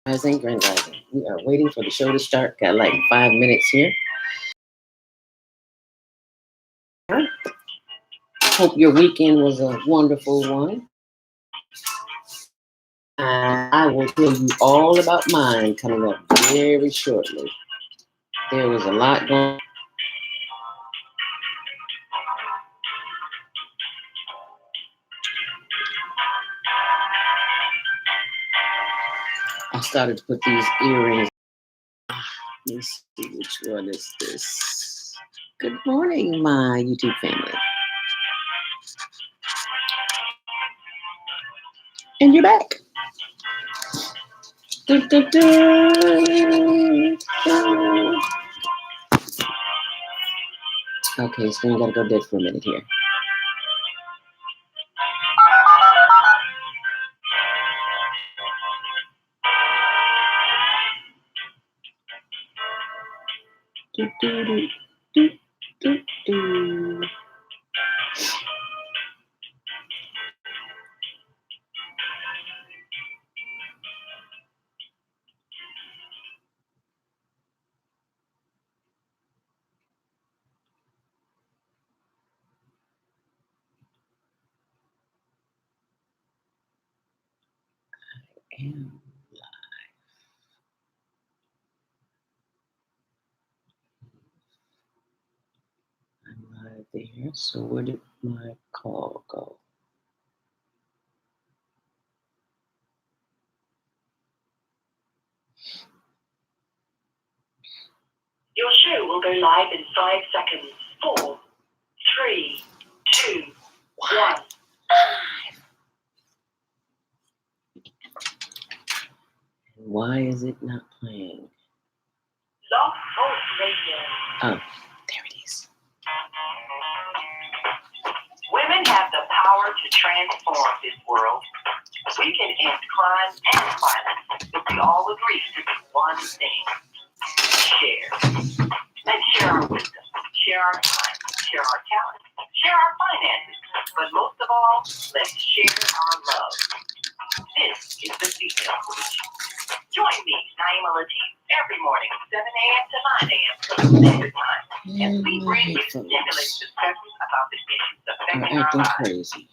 rising, grand rising. We are waiting for the show to start. Got like 5 minutes here. Hope your weekend was a wonderful one. I will tell you all about mine coming up very shortly. There was a lot going on. I started to put these earrings. Let me see which one is this. Good morning, my YouTube family. And you're back. Okay, so we gotta go dead for a minute here. Am I'm live there. So where did my call go? Your show will go live in 5 seconds. 4, 3, 2, 1. Why is it not playing? Love Talk Radio. Oh, there it is. Women have the power to transform this world. We can end crime and violence if we all agree to do one thing. Share. Let's share our wisdom, share our time, share our talent, share our finances, but most of all, let's share our love. This is the Female Solution. Join me, Naima Latif, every morning, 7 a.m. to 9 a.m. Pacific time, as we bring you stimulating discussions about the issues affecting our lives. Crazy.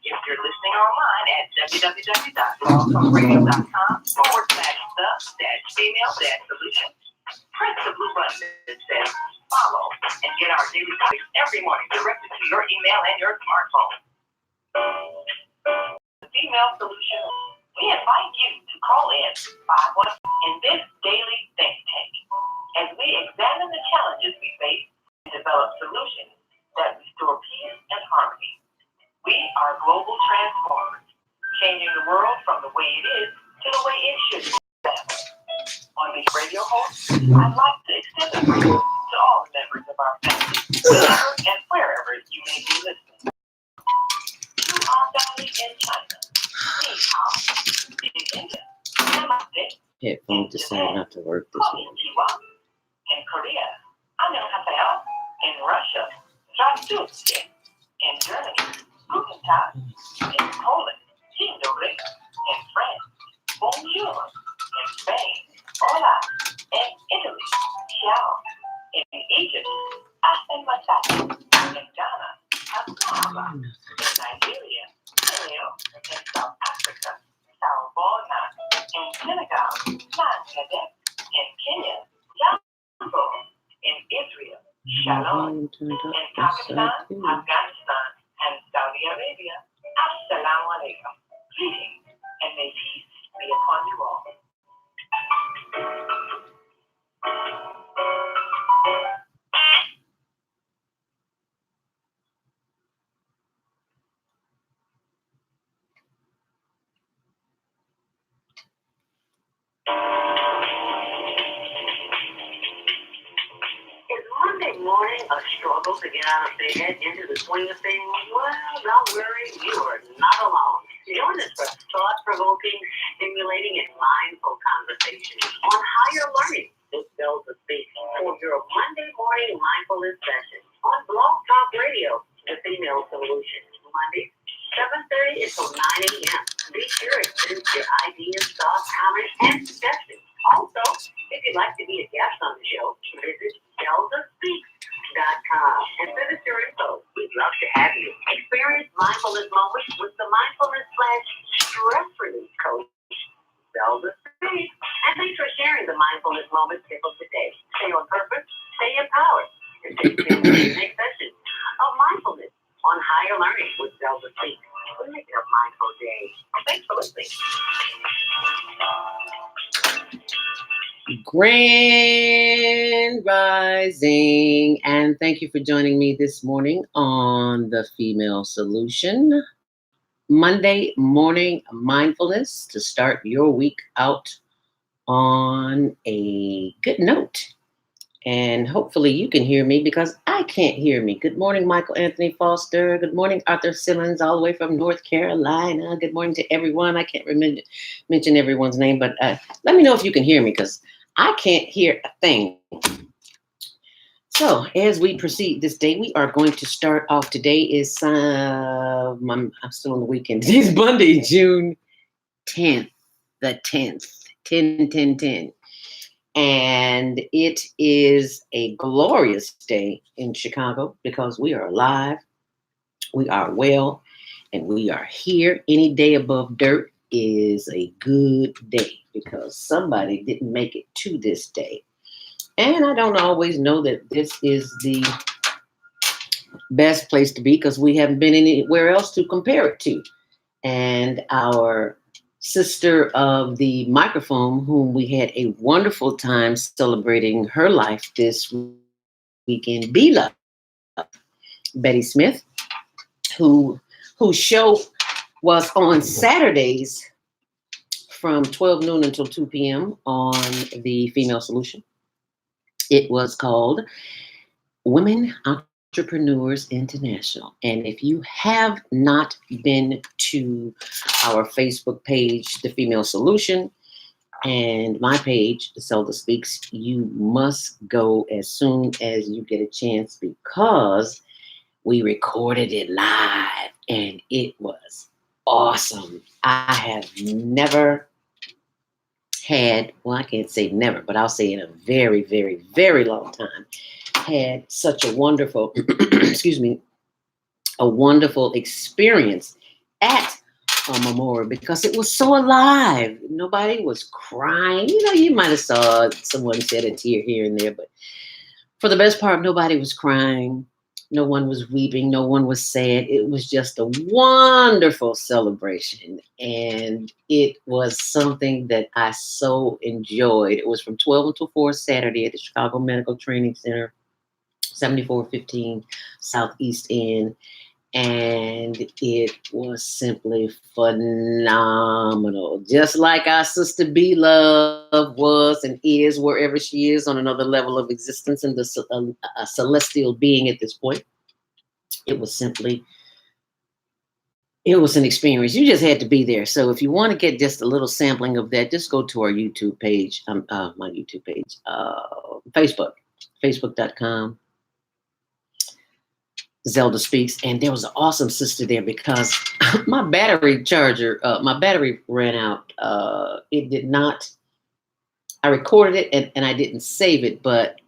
If you're listening online at www.blogtalkradio.com/the-female-solution, press the blue button that says follow and get our daily topics every morning directed to your email and your smartphone. The Female Solution. We invite you to call in 5-1 in this daily think tank as we examine the challenges we face and develop solutions that restore peace and harmony. We are global transformers, changing the world from the way it is to the way it should be. On this radio host, I'd like to extend a greeting to all members of our family, wherever and wherever you may be listening. To our family in China, in India, Headphones decided not to work this morning. In Korea, Annyeonghaseyo. In Russia, Здравствуйте. In Germany, Guten Tag. In Poland, Dzień dobry. In France, Bonjour. In Spain, Hola. In Italy, Ciao. In Egypt, Ahlan wa sahlan. In Ghana, Assalamu. In Nigeria, Hello. In South Africa, Sawubona. In Senegal, Nagede. In Kenya, Jambo. In Israel, Shalom. In Pakistan, Afghanistan, and Saudi Arabia, Assalamu alaikum. Greetings, and may peace be upon you all. Is Monday morning a struggle to get out of bed into the swing of things? Well, don't worry, you are not alone. Join us for thought-provoking, stimulating, and mindful conversations on higher learning. This spells the speak for your Monday morning mindfulness session on Blog Talk Radio, The Female Solution. Mondays, 7:30 until 9 a.m. Be sure to send your ideas, thoughts, comments, and suggestions. Also, if you'd like to be a guest on the show, visit ZeldaSpeaks.com and send us your info. We'd love to have you. Experience mindfulness moments with the mindfulness/stress relief coach, Zelda Speaks. And thanks for sharing the mindfulness moments tip of the day. Stay on purpose, stay empowered, and stay tuned to the next session of mindfulness on Higher Learning with Zelda Speaks. We'll make it a mindful day. Thanks for listening. Grand Rising, and thank you for joining me this morning on the Female Solution Monday morning mindfulness to start your week out on a good note. And hopefully you can hear me because I can't hear me. Good morning, Michael Anthony Foster. Good morning, Arthur Simmons, all the way from North Carolina. Good morning to everyone. I can't mention everyone's name, but let me know if you can hear me because I can't hear a thing. So as we proceed this day, we are going to start off. Today is, I'm still on the weekend. Today's Monday, June 10th, the 10th, 10. And it is a glorious day in Chicago because we are alive, we are well, and we are here. Any day above dirt is a good day because somebody didn't make it to this day. And I don't always know that this is the best place to be because we haven't been anywhere else to compare it to. And our sister of the microphone, whom we had a wonderful time celebrating her life this weekend, Be-Love, Betty Smith, whose show was on Saturdays from 12 noon until 2 p.m. on the Female Solution. It was called Women Entrepreneurs International. And if you have not been to our Facebook page, The Female Solution, and my page, Zelda Speaks, you must go as soon as you get a chance because we recorded it live and it was awesome. I have never had, well, I can't say never, but I'll say in a very, very, very long time, had such a wonderful, a wonderful experience at a memorial because it was so alive. Nobody was crying. You might have saw someone shed a tear here and there, but for the best part, nobody was crying. No one was weeping. No one was sad. It was just a wonderful celebration. And it was something that I so enjoyed. It was from 12 until 4 Saturday at the Chicago Medical Training Center, 7415 Southeast End. And it was simply phenomenal. Just like our sister Be-Love was and is wherever she is on another level of existence in the celestial being at this point. It was an experience. You just had to be there. So if you want to get just a little sampling of that, just go to our YouTube page, my YouTube page, Facebook.com. Zelda Speaks, and there was an awesome sister there because my battery ran out. It did not, I recorded it and I didn't save it, but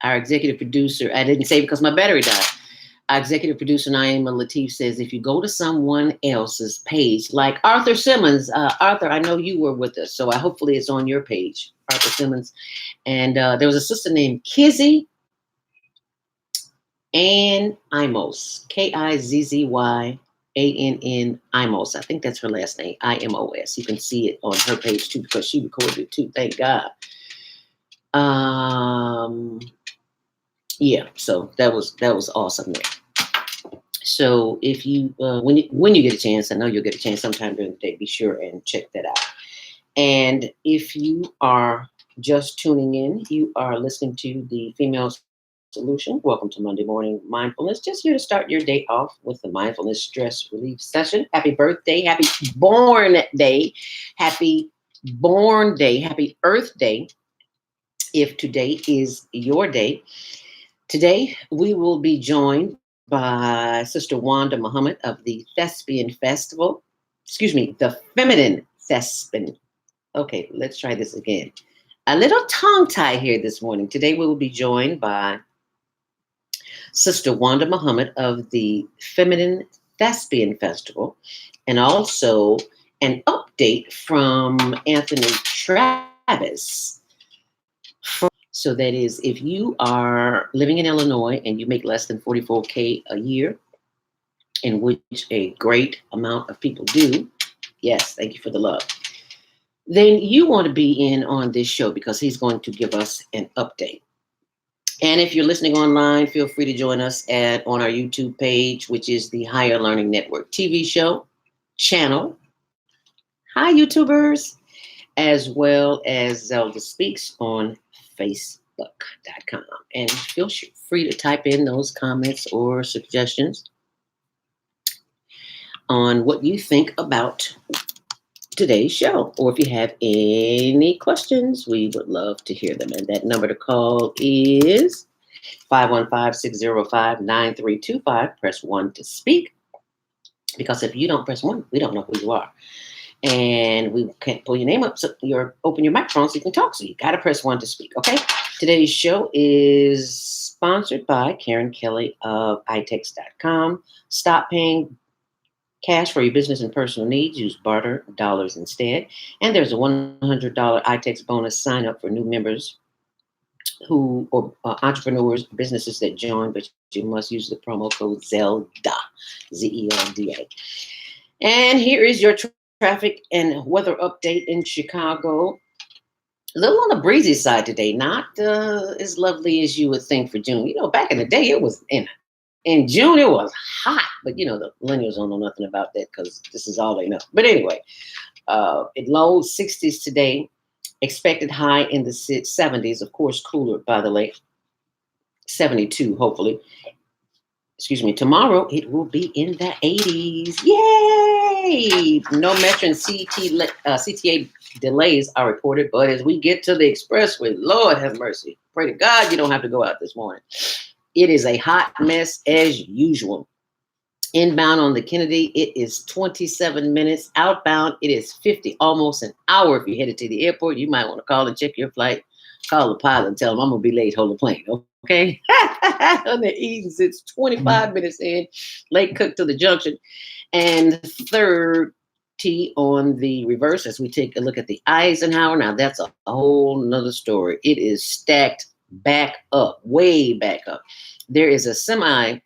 our executive producer, I didn't save it because my battery died. Our executive producer, Naima Latif, says, if you go to someone else's page, like Arthur Simmons, Arthur, I know you were with us, so hopefully it's on your page, Arthur Simmons. And there was a sister named Kizzy Ann Imos, Kizzyannn Imos. I think that's her last name, Imos. You can see it on her page too because she recorded it too. Thank God. Yeah. So that was awesome there. So if you when you get a chance, I know you'll get a chance sometime during the day. Be sure and check that out. And if you are just tuning in, you are listening to the Female Solution. Welcome to Monday Morning Mindfulness. Just here to start your day off with the mindfulness stress relief session. Happy birthday, happy born day, happy born day, happy Earth Day. If today is your day, today we will be joined by Sister Wanda Muhammad of the Thespian Festival. Excuse me, the Feminine Thespian. Okay, let's try this again. A little tongue tie here this morning. Today we will be joined by Sister Wanda Muhammad of the Feminine Thespian Festival, and also an update from Anthony Travis. So that is, if you are living in Illinois and you make less than 44K a year, in which a great amount of people do, yes, thank you for the love, then you want to be in on this show because he's going to give us an update. And if you're listening online, feel free to join us on our YouTube page, which is the Higher Learning Network TV show channel. Hi, YouTubers, as well as Zelda Speaks on Facebook.com. And feel free to type in those comments or suggestions on what you think about today's show. Or if you have any questions, we would love to hear them. And that number to call is 515-605-9325. Press 1 to speak. Because if you don't press 1, we don't know who you are. And we can't pull your name up, so open your microphone so you can talk. So you got to press 1 to speak, okay? Today's show is sponsored by Karen Kelly of itex.com. Stop paying cash for your business and personal needs. Use barter dollars instead. And there's a $100 iTex bonus sign up for new members or entrepreneurs, businesses that join, but you must use the promo code ZELDA, ZELDA. And here is your traffic and weather update in Chicago. A little on the breezy side today, not as lovely as you would think for June. You know, back in the day, it was in June, it was hot, but you know, the millennials don't know nothing about that because this is all they know. But anyway, it low 60s today, expected high in the 70s, of course, cooler by the lake, 72, hopefully. Excuse me, tomorrow it will be in the 80s. Yay! No Metro and CTA delays are reported, but as we get to the expressway, Lord have mercy. Pray to God you don't have to go out this morning. It is a hot mess as usual. Inbound on the Kennedy, it is 27 minutes. Outbound, it is 50, almost an hour. If you're headed to the airport, you might want to call and check your flight. Call the pilot and tell them I'm going to be late, hold the plane, okay? On the Edens, it's 25 minutes in, late cook to the junction. And 30 on the reverse as we take a look at the Eisenhower. Now, that's a whole nother story. It is stacked back up, way back up. There is a semi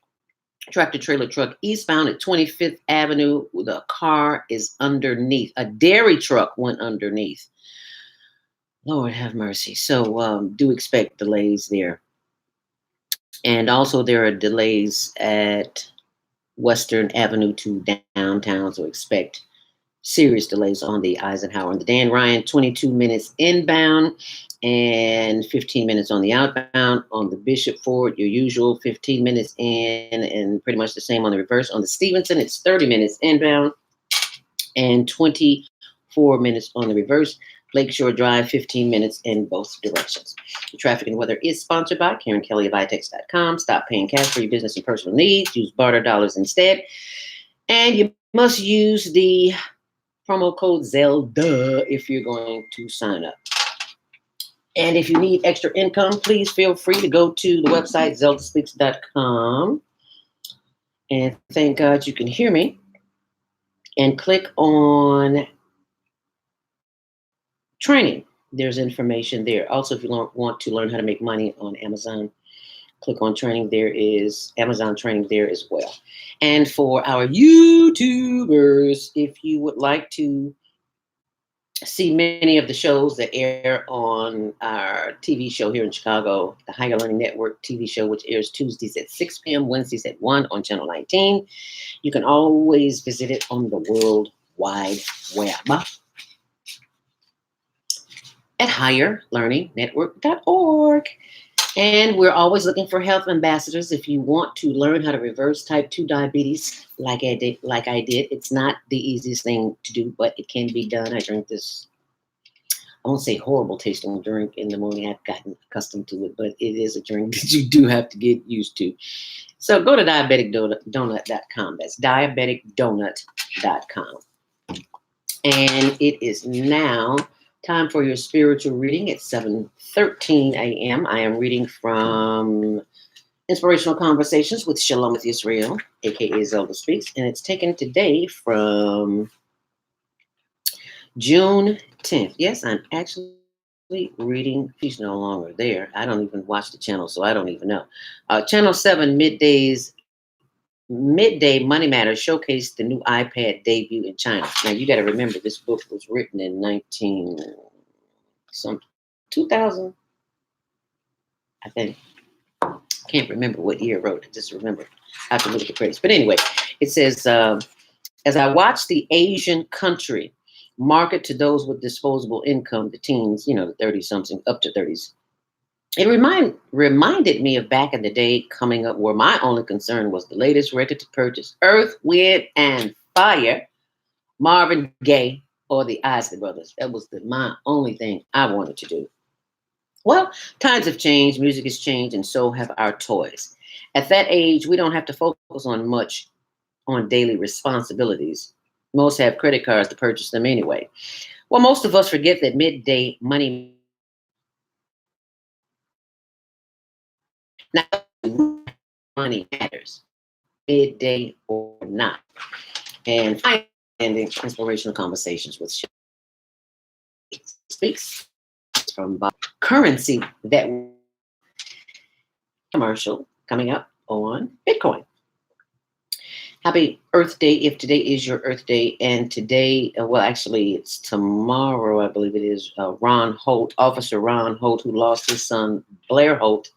tractor trailer truck eastbound at 25th Avenue. The car is underneath. A dairy truck went underneath. Lord have mercy. So do expect delays there. And also there are delays at Western Avenue to downtown. So expect serious delays on the Eisenhower and the Dan Ryan, 22 minutes inbound and 15 minutes on the outbound. On the Bishop Ford, your usual 15 minutes in and pretty much the same on the reverse. On the Stevenson, it's 30 minutes inbound and 24 minutes on the reverse. Lakeshore Drive, 15 minutes in both directions. The traffic and weather is sponsored by Karen Kelly of itex.com. Stop paying cash for your business and personal needs. Use barter dollars instead. And you must use the promo code ZELDA if you're going to sign up. And if you need extra income, please feel free to go to the website zeldaspeaks.com. And thank God you can hear me. And click on training. There's information there. Also, if you want to learn how to make money on Amazon, click on training. There is Amazon training there as well. And for our YouTubers, if you would like to see many of the shows that air on our TV show here in Chicago, the Higher Learning Network TV show, which airs Tuesdays at 6 p.m., Wednesdays at 1 on Channel 19, you can always visit it on the World Wide Web at higherlearningnetwork.org. And we're always looking for health ambassadors. If you want to learn how to reverse type 2 diabetes, like I did, it's not the easiest thing to do, but it can be done. I drink this I won't say horrible tasting drink in the morning. I've gotten accustomed to it, but it is a drink that you do have to get used to. So go to diabeticdonut.com. That's diabeticdonut.com. And it is now time for your spiritual reading at 7:13 a.m. I am reading from Inspirational Conversations with Shalom with Israel, aka Zelda Speaks, and it's taken today from June 10th. Yes, I'm actually reading. She's no longer there. I don't even watch the channel, so I don't even know. Channel 7 Midday Money Matters showcased the new iPad debut in China. Now you got to remember, this book was written in 2000, I think. Can't remember what year I wrote it. Just remember, I have to look at the credits. But anyway, it says, as I watch the Asian country market to those with disposable income, the teens, the 30-something up to 30s, it reminded me of back in the day coming up where my only concern was the latest record to purchase, Earth, Wind, and Fire, Marvin Gaye, or the Isley Brothers. That was my only thing I wanted to do. Well, times have changed, music has changed, and so have our toys. At that age, we don't have to focus on daily responsibilities. Most have credit cards to purchase them anyway. Well, most of us forget that midday money matters, midday or not. And finding inspirational conversations with Speaks from currency that commercial coming up on Bitcoin. Happy Earth Day if today is your Earth Day. And today, well, actually, it's tomorrow, I believe it is, Officer Ron Holt, who lost his son, Blair Holt,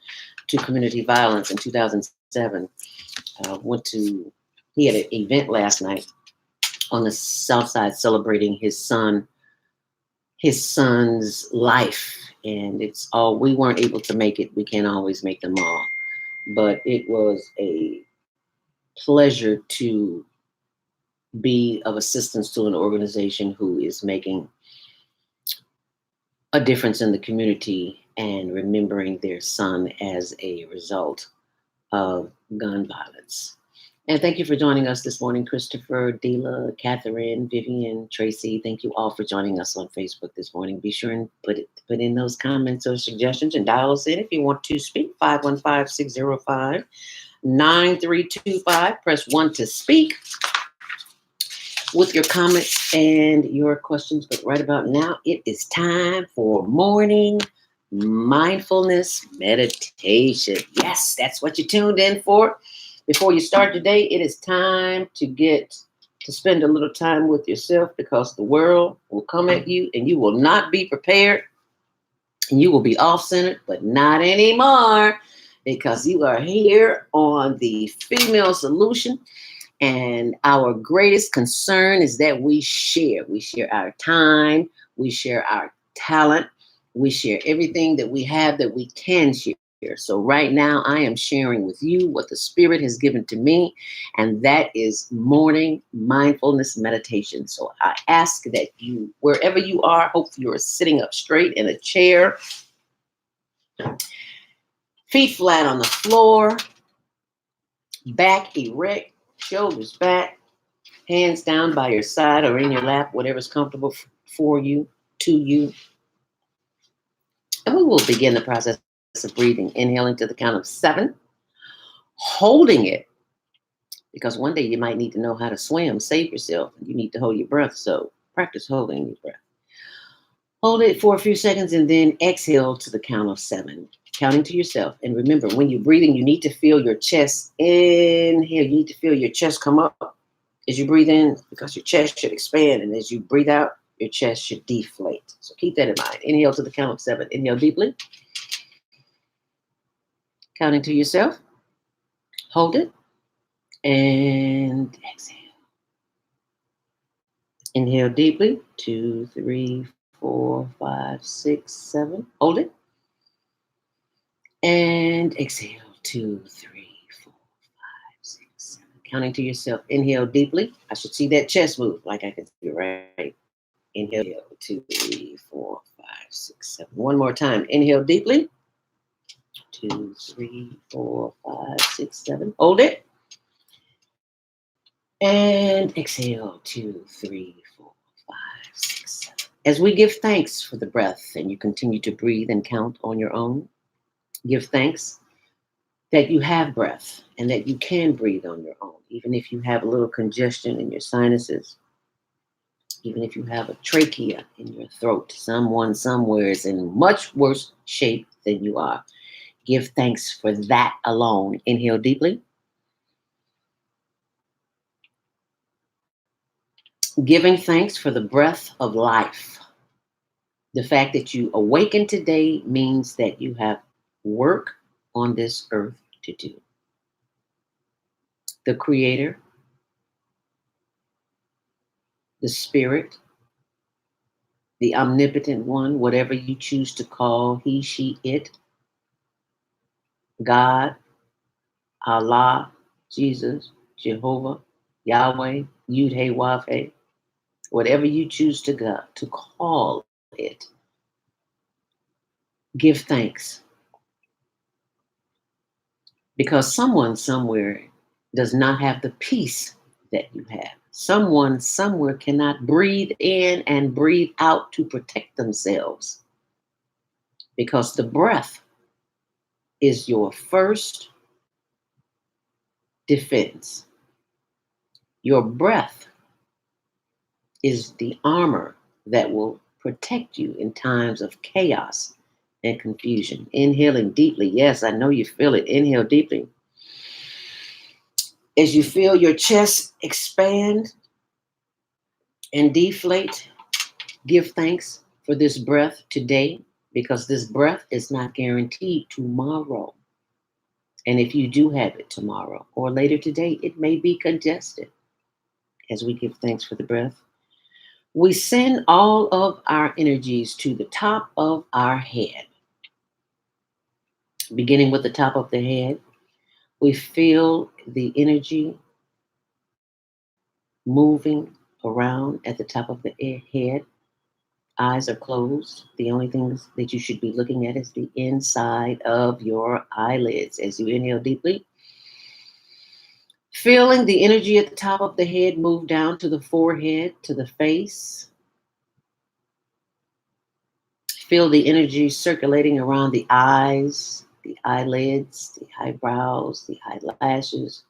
to community violence in 2007. He had an event last night on the South Side celebrating his son's life. And we weren't able to make it. We can't always make them all. But it was a pleasure to be of assistance to an organization who is making a difference in the community and remembering their son as a result of gun violence. And thank you for joining us this morning, Christopher, Dela, Catherine, Vivian, Tracy. Thank you all for joining us on Facebook this morning. Be sure and put in those comments or suggestions and dial us in if you want to speak. 515-605-9325. Press 1 to speak with your comments and your questions. But right about now, it is time for morning mindfulness meditation. Yes, that's what you tuned in for. Before you start today, it is time to spend a little time with yourself, because the world will come at you and you will not be prepared and you will be off-centered, but not anymore, because you are here on the Female Solution. And our greatest concern is that we share our time, we share our talent, we share everything that we have that we can share. So right now I am sharing with you what the Spirit has given to me, and that is morning mindfulness meditation. So I ask that you, wherever you are, hope you're sitting up straight in a chair, feet flat on the floor, back erect, shoulders back, hands down by your side or in your lap, whatever's comfortable for you, to you. And we will begin the process of breathing, inhaling to the count of 7, holding it, because one day you might need to know how to swim, save yourself. You need to hold your breath, so practice holding your breath. Hold it for a few seconds and then exhale to the count of 7, counting to yourself. And remember, when you're breathing, you need to feel your chest inhale. You need to feel your chest come up as you breathe in, because your chest should expand. And as you breathe out, your chest should deflate. So keep that in mind. Inhale to the count of 7. Inhale deeply. Counting to yourself. Hold it. And exhale. Inhale deeply. 2, 3, 4, 5, 6, 7. Hold it. And exhale. 2, 3, 4, 5, 6, 7. Counting to yourself. Inhale deeply. I should see that chest move like I can see, right? Inhale, 2, 3, 4, 5, 6, 7. One more time. Inhale deeply. 2, 3, 4, 5, 6, 7. Hold it. And exhale. 2, 3, 4, 5, 6, 7. As we give thanks for the breath and you continue to breathe and count on your own, give thanks that you have breath and that you can breathe on your own, even if you have a little congestion in your sinuses, even if you have a trachea in your throat. Someone somewhere is in much worse shape than you are. Give thanks for that alone. Inhale deeply. Giving thanks for the breath of life. The fact that you awaken today means that you have work on this earth to do. The Creator, the Spirit, the Omnipotent One, whatever you choose to call he, she, it, God, Allah, Jesus, Jehovah, Yahweh, Yud Hey Wav Hey, whatever you choose to call it, give thanks. Because someone somewhere does not have the peace that you have. Someone somewhere cannot breathe in and breathe out to protect themselves. Because the breath is your first defense. Your breath is the armor that will protect you in times of chaos and confusion. Inhaling deeply. Yes, I know you feel it. Inhale deeply. As you feel your chest expand and deflate, give thanks for this breath today, because this breath is not guaranteed tomorrow. And if you do have it tomorrow or later today, it may be congested. As we give thanks for the breath, we send all of our energies to the top of our head. Beginning with the top of the head, we feel the energy moving around at the top of the head. Eyes are closed. The only things that you should be looking at is the inside of your eyelids. As you inhale deeply, feeling the energy at the top of the head move down to the forehead, to the face. Feel the energy circulating around the eyes, the eyelids, the eyebrows, the eyelashes,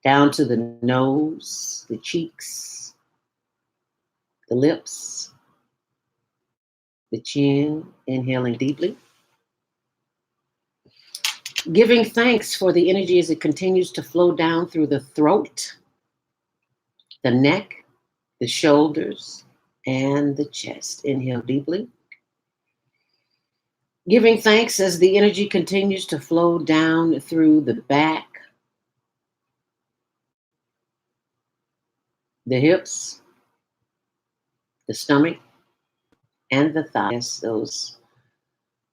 down to the nose, the cheeks, the lips, the chin. Inhaling deeply. Giving thanks for the energy as it continues to flow down through the throat, the neck, the shoulders, and the chest. Inhale deeply. Giving thanks as the energy continues to flow down through the back, the hips, the stomach, and the thighs. Those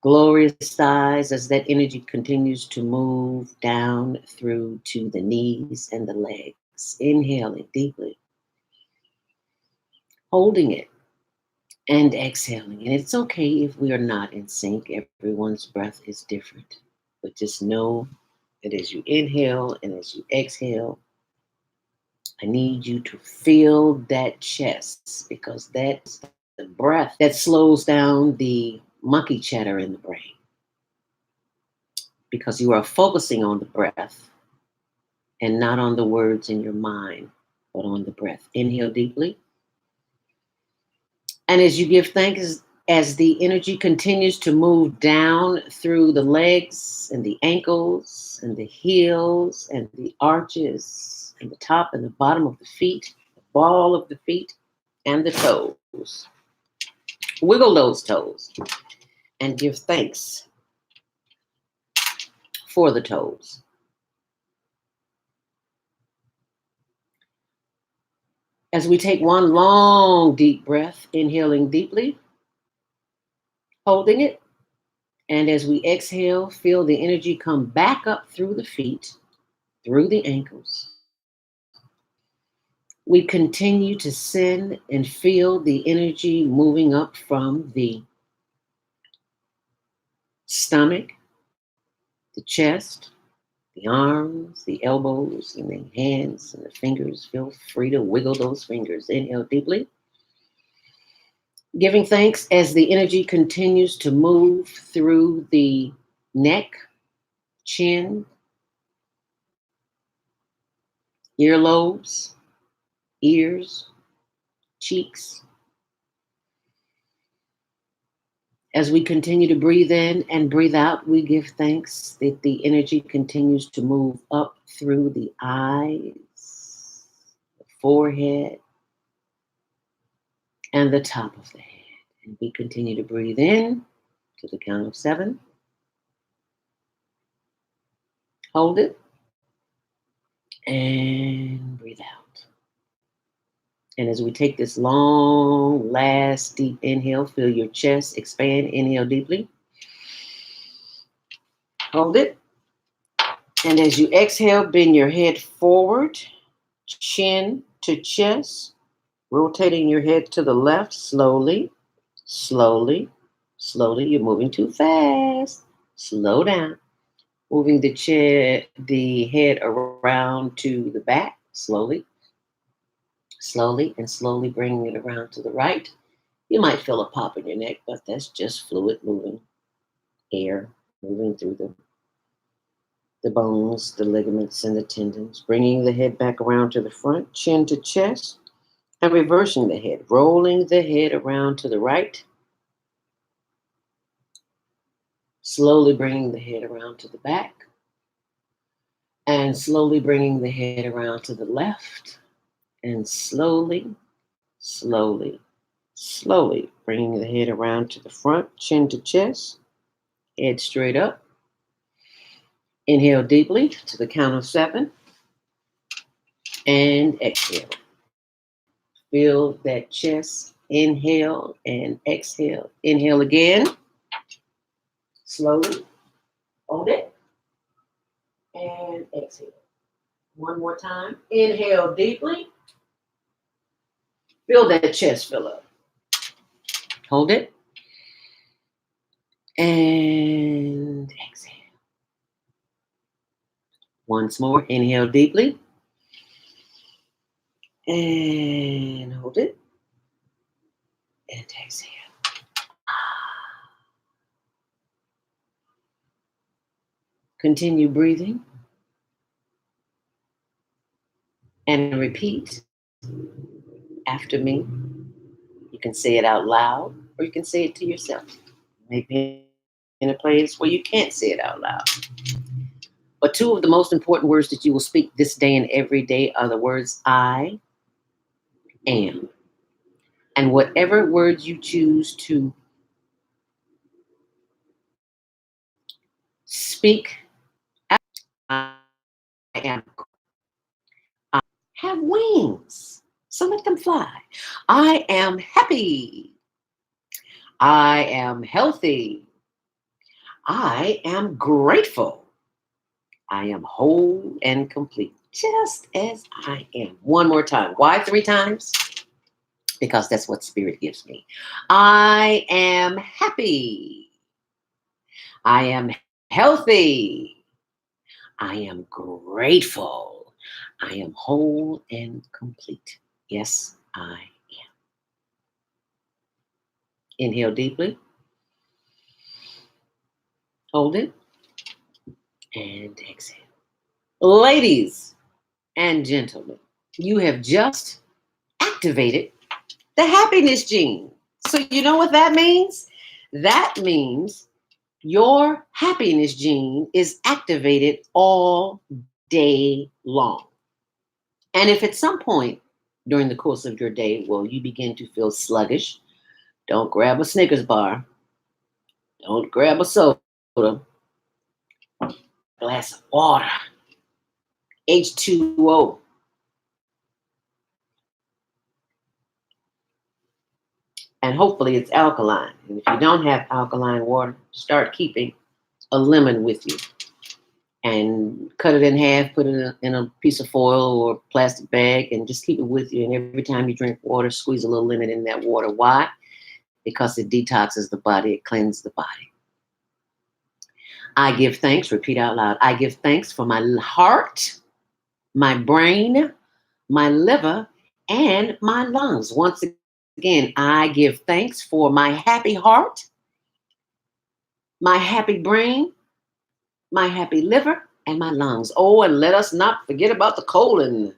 glorious thighs, as that energy continues to move down through to the knees and the legs. Inhaling deeply, holding it, and exhaling. And it's okay if we are not in sync. Everyone's breath is different. But just know that as you inhale and as you exhale, I need you to feel that chest, because that's the breath that slows down the monkey chatter in the brain. Because you are focusing on the breath and not on the words in your mind, but on the breath. Inhale deeply. And as you give thanks, as the energy continues to move down through the legs and the ankles and the heels and the arches and the top and the bottom of the feet, the ball of the feet and the toes. Wiggle those toes and give thanks for the toes. As we take one long, deep breath, inhaling deeply, holding it. And as we exhale, feel the energy come back up through the feet, through the ankles, We continue to send and feel the energy moving up from the stomach, the chest, the arms, the elbows, and the hands and the fingers. Feel free to wiggle those fingers. Inhale deeply. Giving thanks as the energy continues to move through the neck, chin, earlobes, ears, cheeks. As we continue to breathe in and breathe out, we give thanks that the energy continues to move up through the eyes, the forehead, and the top of the head. And we continue to breathe in to the count of 7. Hold it and breathe out. And as we take this long, last deep inhale, feel your chest expand. Inhale deeply. Hold it. And as you exhale, bend your head forward, chin to chest, rotating your head to the left slowly, slowly, slowly. You're moving too fast. Slow down. Moving the head around to the back, slowly, slowly, and slowly bringing it around to the right. You might feel a pop in your neck, but that's just fluid moving, air moving through the bones, the ligaments, and the tendons. Bringing the head back around to the front, chin to chest, and reversing the head, rolling the head around to the right, slowly bringing the head around to the back, and slowly bringing the head around to the left, and slowly, slowly, slowly bringing the head around to the front, chin to chest, head straight up. Inhale deeply to the count of 7 and exhale. Feel that chest. Inhale and exhale. Inhale again. Slowly. Hold it. And exhale. One more time. Inhale deeply. Feel that chest fill up. Hold it. And exhale. Once more. Inhale deeply. And hold it. And exhale. Continue breathing. And repeat after me. You can say it out loud or you can say it to yourself. Maybe in a place where you can't say it out loud. But 2 of the most important words that you will speak this day and every day are the words I am. And whatever words you choose to speak, I am. I have wings, so let them fly. I am happy. I am healthy. I am grateful. I am whole and complete, just as I am. One more time. Why 3 times? Because that's what spirit gives me. I am happy. I am healthy. I am grateful. I am whole and complete. Yes, I am. Inhale deeply. Hold it. And exhale. Ladies and gentlemen, you have just activated the happiness gene. So you know what that means? That means your happiness gene is activated all day long. And if at some point during the course of your day, well, you begin to feel sluggish, don't grab a Snickers bar, don't grab a soda, glass of water, H2O. And hopefully it's alkaline. And if you don't have alkaline water, start keeping a lemon with you. and cut it in half, put it in a piece of foil or plastic bag, and just keep it with you. And every time you drink water, squeeze a little lemon in that water. Why? Because it detoxes the body, it cleanses the body. I give thanks, repeat out loud. I give thanks for my heart, my brain, my liver, and my lungs. Once again, I give thanks for my happy heart, my happy brain, my happy liver, and my lungs. Oh, and let us not forget about the colon,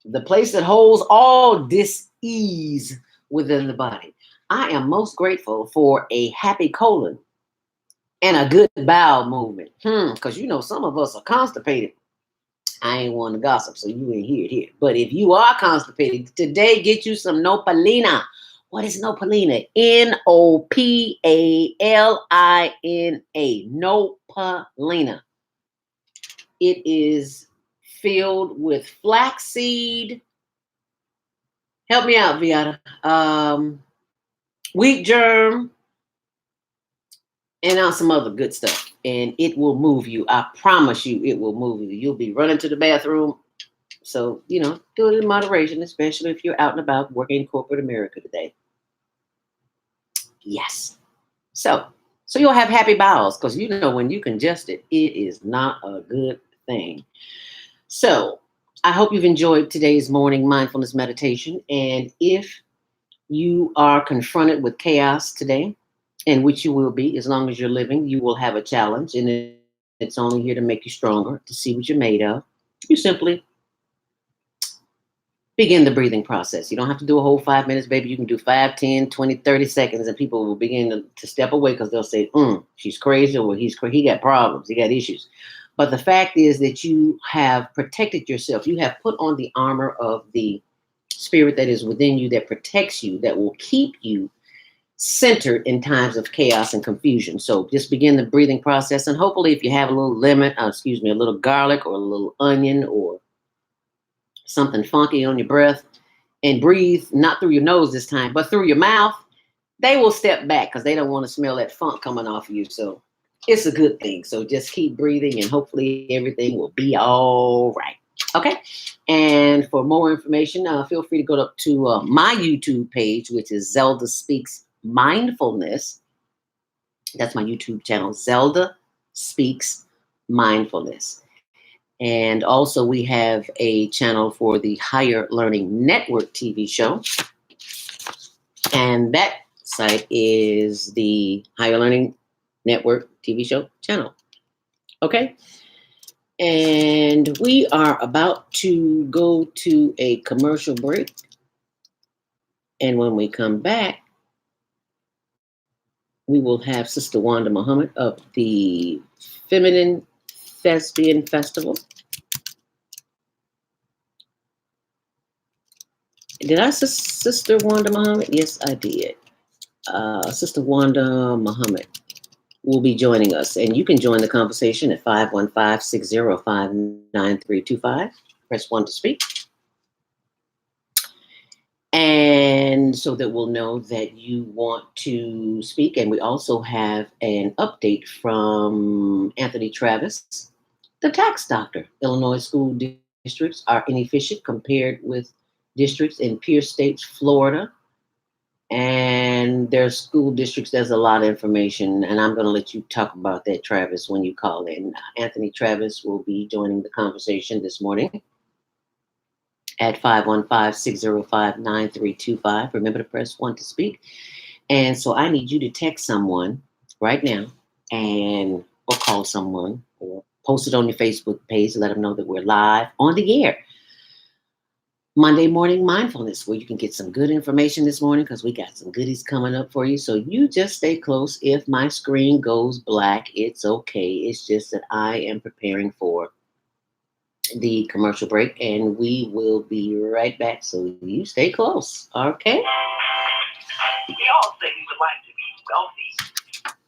the place that holds all dis-ease within the body. I am most grateful for a happy colon and a good bowel movement. Because some of us are constipated. I ain't one to gossip, so you ain't hear it here. But if you are constipated, today get you some Nopalina. What is Nopalina? Nopalina. Nopalina. It is filled with flaxseed. Help me out, Viata. Wheat germ, and now some other good stuff. And it will move you. I promise you, it will move you. You'll be running to the bathroom. So, do it in moderation, especially if you're out and about working in corporate America today. Yes. So you'll have happy bowels, because when you congest it, it is not a good thing. So I hope you've enjoyed today's morning mindfulness meditation. And if you are confronted with chaos today, and which you will be, as long as you're living, you will have a challenge, and it's only here to make you stronger, to see what you're made of. You simply begin the breathing process. You don't have to do a whole 5 minutes, baby. You can do 5, 10, 20, 30 seconds, and people will begin to step away because they'll say, she's crazy, or he got problems, he got issues. But the fact is that you have protected yourself. You have put on the armor of the spirit that is within you, that protects you, that will keep you centered in times of chaos and confusion. So just begin the breathing process. And hopefully if you have a little a little garlic or a little onion or something funky on your breath, and breathe not through your nose this time, but through your mouth, they will step back because they don't want to smell that funk coming off of you. So it's a good thing. So just keep breathing and hopefully everything will be all right. Okay. And for more information, feel free to go up to my YouTube page, which is Zelda Speaks Mindfulness. That's my YouTube channel, Zelda Speaks Mindfulness. And also we have a channel for the Higher Learning Network TV show. And that site is the Higher Learning Network TV show channel. Okay. And we are about to go to a commercial break. And when we come back, we will have Sister Wanda Muhammad of the Feminine Thespian Festival. Did I say Sister Wanda Muhammad? Yes, I did. Sister Wanda Muhammad will be joining us. And you can join the conversation at 515-605-9325. Press 1 to speak. And so that we'll know that you want to speak. And we also have an update from Anthony Travis, the tax doctor. Illinois school districts are inefficient compared with districts in peer states, Florida. And their school districts, there's a lot of information. And I'm going to let you talk about that, Travis, when you call in. Anthony Travis will be joining the conversation this morning at 515-605-9325. Remember to press 1 to speak. And so I need you to text someone right now or call someone or post it on your Facebook page. Let them know that we're live on the air. Monday Morning Mindfulness, where you can get some good information this morning because we got some goodies coming up for you. So you just stay close. If my screen goes black, it's okay. It's just that I am preparing for the commercial break, and we will be right back. So you stay close. Okay. We all say we would like to be wealthy,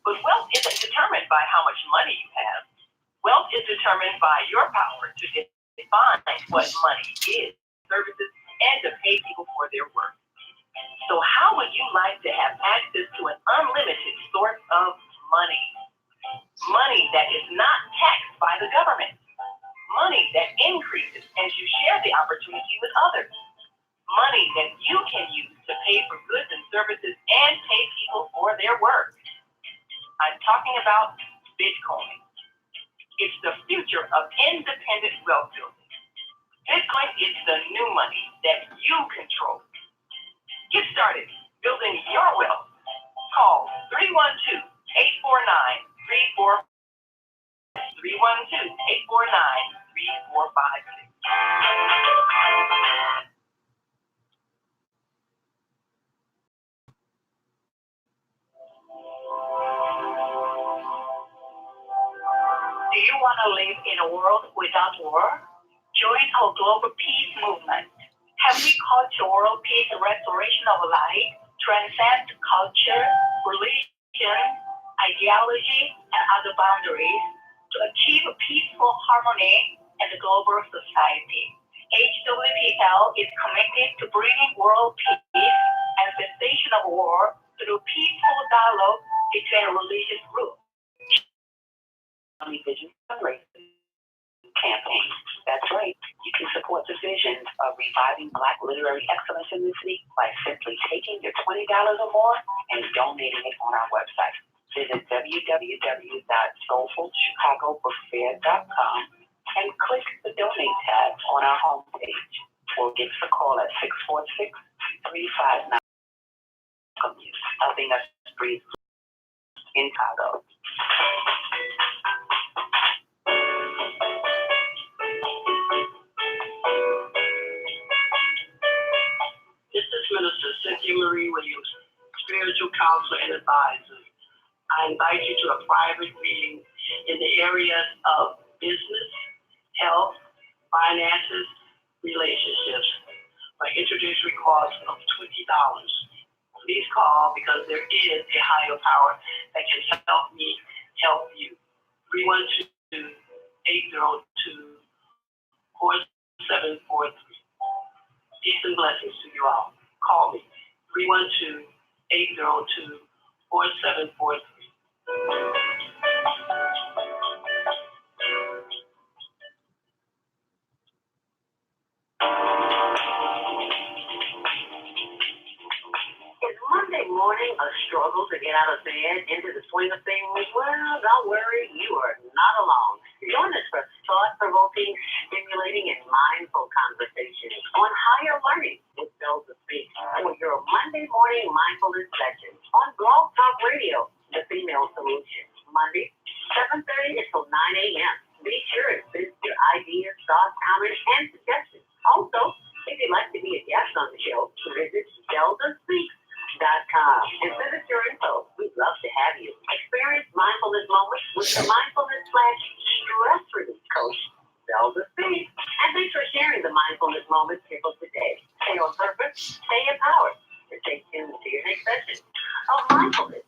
but wealth isn't determined by how much money you have. Wealth is determined by your power to define what money is, services, and to pay people for their work. So how would you like to have access to an unlimited source of money? Money that is not taxed by the government. Money that increases as you share the opportunity with others. Money that you can use to pay for goods and services and pay people for their work. I'm talking about Bitcoin. It's the future of independent wealth building. Bitcoin is the new money that you control. Get started building your wealth. Call 312-849-3456. 312-849-3456. Do you want to live in a world without war? Join our global peace movement. Have we called to world peace and restoration of life, transcend culture, religion, ideology, and other boundaries to achieve peaceful harmony in the global society. HWPL is committed to bringing world peace and cessation of war through peaceful dialogue between religious groups. Vision campaign. That's right. You can support the vision of reviving Black literary excellence in the city by simply taking your $20 or more and donating it on our website. Visit www.soulfulchicagobookfair.com and click the donate tab on our homepage or give us a call at 646-359. Helping us breathe in Chicago. This is Minister Cynthia Marie Williams, spiritual counselor and advisor. I invite you to a private reading in the areas of business, health, finances, relationships. My introductory cost of $20. Please call because there is a higher power that can help me help you. 312-802-4743. Peace and blessings to you all. Call me, 312-802-4743. Is Monday morning a struggle to get out of bed into the swing of things? Well, don't worry, you are not alone. Join us for thought-provoking, stimulating, and mindful conversations on higher learning with Bells of Speak for your Monday morning mindfulness session on Blog Talk Radio, The Female Solution. Monday, 7:30 until 9 a.m. Be sure to send your ideas, thoughts, comments, and suggestions. Also, if you'd like to be a guest on the show, visit BellsofSpeak.com and send us your info. We'd love to have you. Experience mindfulness moments with the mindfulness/stress relief coach, Bells of Speak. And thanks for sharing the mindfulness moments tip of the day. Stay on purpose, stay empowered, and stay tuned to your next session of mindfulness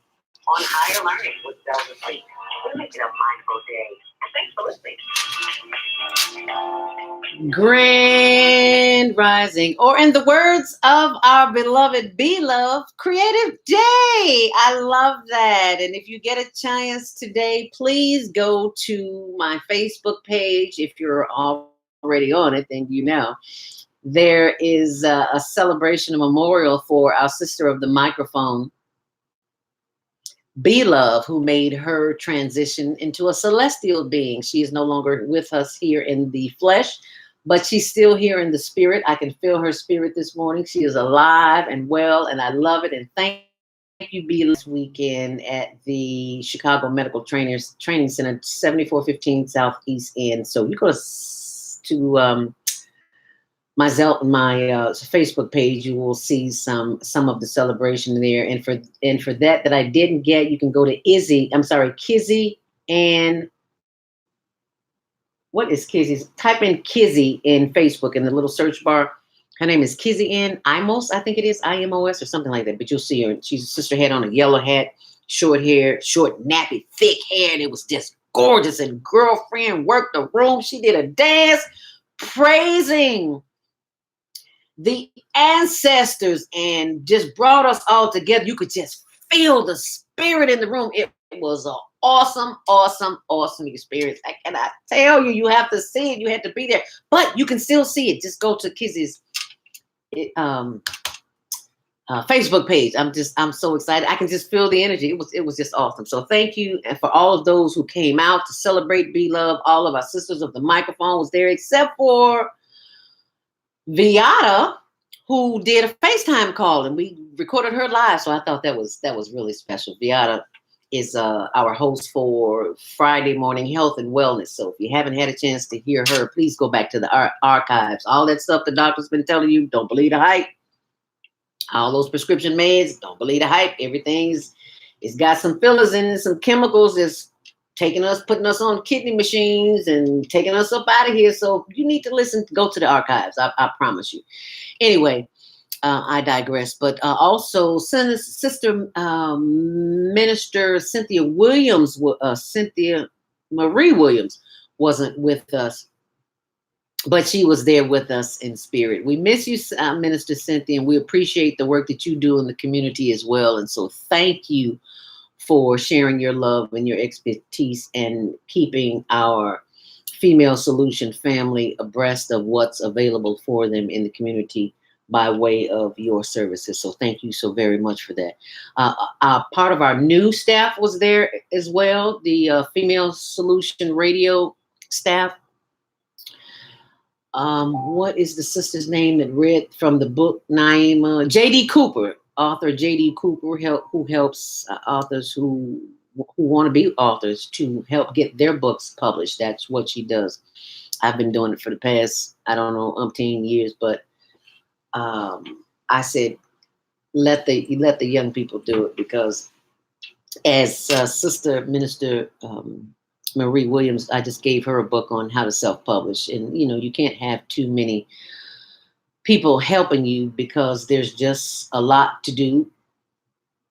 on higher learning with Bells of Speak. We'll make it a mindful day. And thanks for listening. Grand Rising, or in the words of our beloved Beloved, Creative Day. I love that. And if you get a chance today, please go to my Facebook page. If you're already on it, then you know. There is a celebration, a memorial for our sister of the microphone, Beloved, who made her transition into a celestial being. She is no longer with us here in the flesh, but she's still here in the spirit. I can feel her spirit this morning. She is alive and well, and I love it. And thank you, Beloved, this weekend at the Chicago Medical Training Center, 7415 Southeast End. So you go to my Facebook page, you will see some of the celebration there. And for that I didn't get, you can go to Kizzy and what is Kizzy's? Type in Kizzy in Facebook in the little search bar. Her name is Kizzy N. Imos, I think it is, IMOS or something like that. But you'll see her. She's a sister, had on a yellow hat, short hair, short, nappy, thick hair, and it was just gorgeous. And girlfriend worked the room. She did a dance praising the ancestors and just brought us all together. You could just feel the spirit in the room. It was an awesome, awesome, awesome experience. I cannot tell you. You have to see it. You have to be there, but you can still see it. Just go to Kizzy's Facebook page. I'm so excited. I can just feel the energy. It was just awesome. So thank you, and for all of those who came out to celebrate Be Love. All of our sisters of the microphone was there, except for Viata, who did a FaceTime call, and we recorded her live. So I thought that was really special. Viata is our host for Friday Morning Health and Wellness. So if you haven't had a chance to hear her, please go back to the archives. All that stuff the doctor's been telling you, don't believe the hype. All those prescription meds, don't believe the hype. It's got some fillers in it, some chemicals that's putting us on kidney machines and taking us up out of here. So you need to listen, go to the archives. I promise you. Anyway, I digress. But also, Sister Minister Cynthia Marie Williams wasn't with us, but she was there with us in spirit. We miss you, Minister Cynthia, and we appreciate the work that you do in the community as well. And so thank you for sharing your love and your expertise and keeping our Female Solution family abreast of what's available for them in the community by way of your services. So thank you so very much for that. Part of our new staff was there as well, the Female Solution radio staff. What is the sister's name that read from the book? Naima J.D. Cooper, author J.D. Cooper, who helps authors who want to be authors to help get their books published. That's what she does. I've been doing it for the past, I don't know, umpteen years, but I said, let the young people do it, because as Sister Minister Marie Williams, I just gave her a book on how to self-publish. And, you can't have too many people helping you because there's just a lot to do.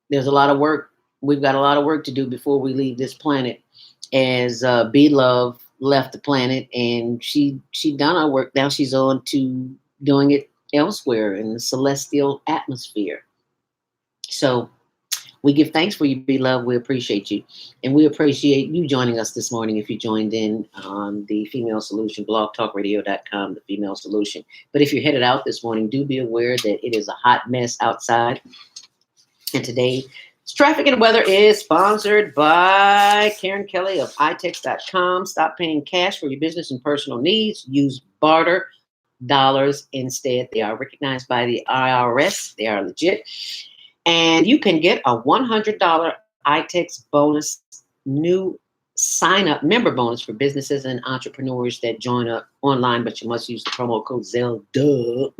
There's a lot of work. We've got a lot of work to do before we leave this planet. As Be Love left the planet, and she done our work. Now she's on to doing it elsewhere in the celestial atmosphere. So we give thanks for you, Be Love. We appreciate you. And we appreciate you joining us this morning if you joined in on the Female Solution, blogtalkradio.com, the Female Solution. But if you're headed out this morning, do be aware that it is a hot mess outside. And today's Traffic and Weather is sponsored by Karen Kelly of itex.com. Stop paying cash for your business and personal needs. Use barter dollars instead. They are recognized by the IRS. They are legit. And you can get a $100 iTex bonus, new sign-up member bonus for businesses and entrepreneurs that join up online, but you must use the promo code ZELDA.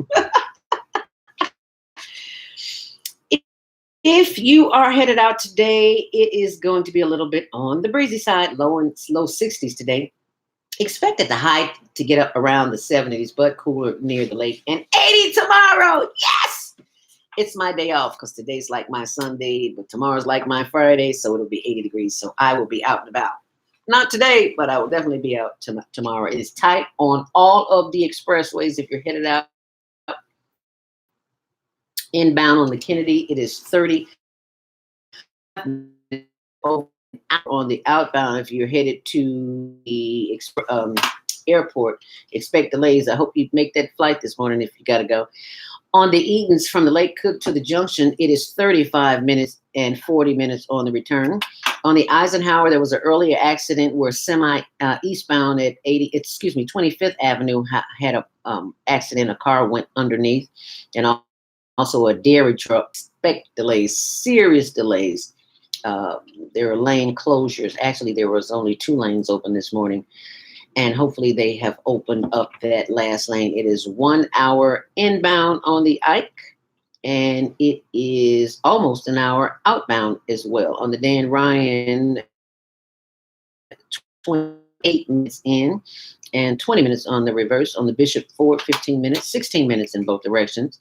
If you are headed out today, it is going to be a little bit on the breezy side, low 60s today. Expected the high to get up around the 70s, but cooler near the lake. And 80 tomorrow. Yes! It's my day off because today's like my Sunday, but tomorrow's like my Friday, so it'll be 80 degrees. So I will be out and about. Not today, but I will definitely be out tomorrow. It is tight on all of the expressways. If you're headed out inbound on the Kennedy, it is 30. On the outbound, if you're headed to the airport, expect delays. I hope you make that flight this morning if you got to go. On the Edens from the Lake Cook to the Junction, it is 35 minutes and 40 minutes on the return. On the Eisenhower, there was an earlier accident where eastbound at 25th Avenue had a accident. A car went underneath, and also a dairy truck. Expect delays, serious delays. There are lane closures. Actually, there was only 2 lanes open this morning. And hopefully they have opened up that last lane. It is 1 hour inbound on the Ike, and it is almost an hour outbound as well. On the Dan Ryan, 28 minutes in and 20 minutes on the reverse. On the Bishop Ford, 15 minutes, 16 minutes in both directions.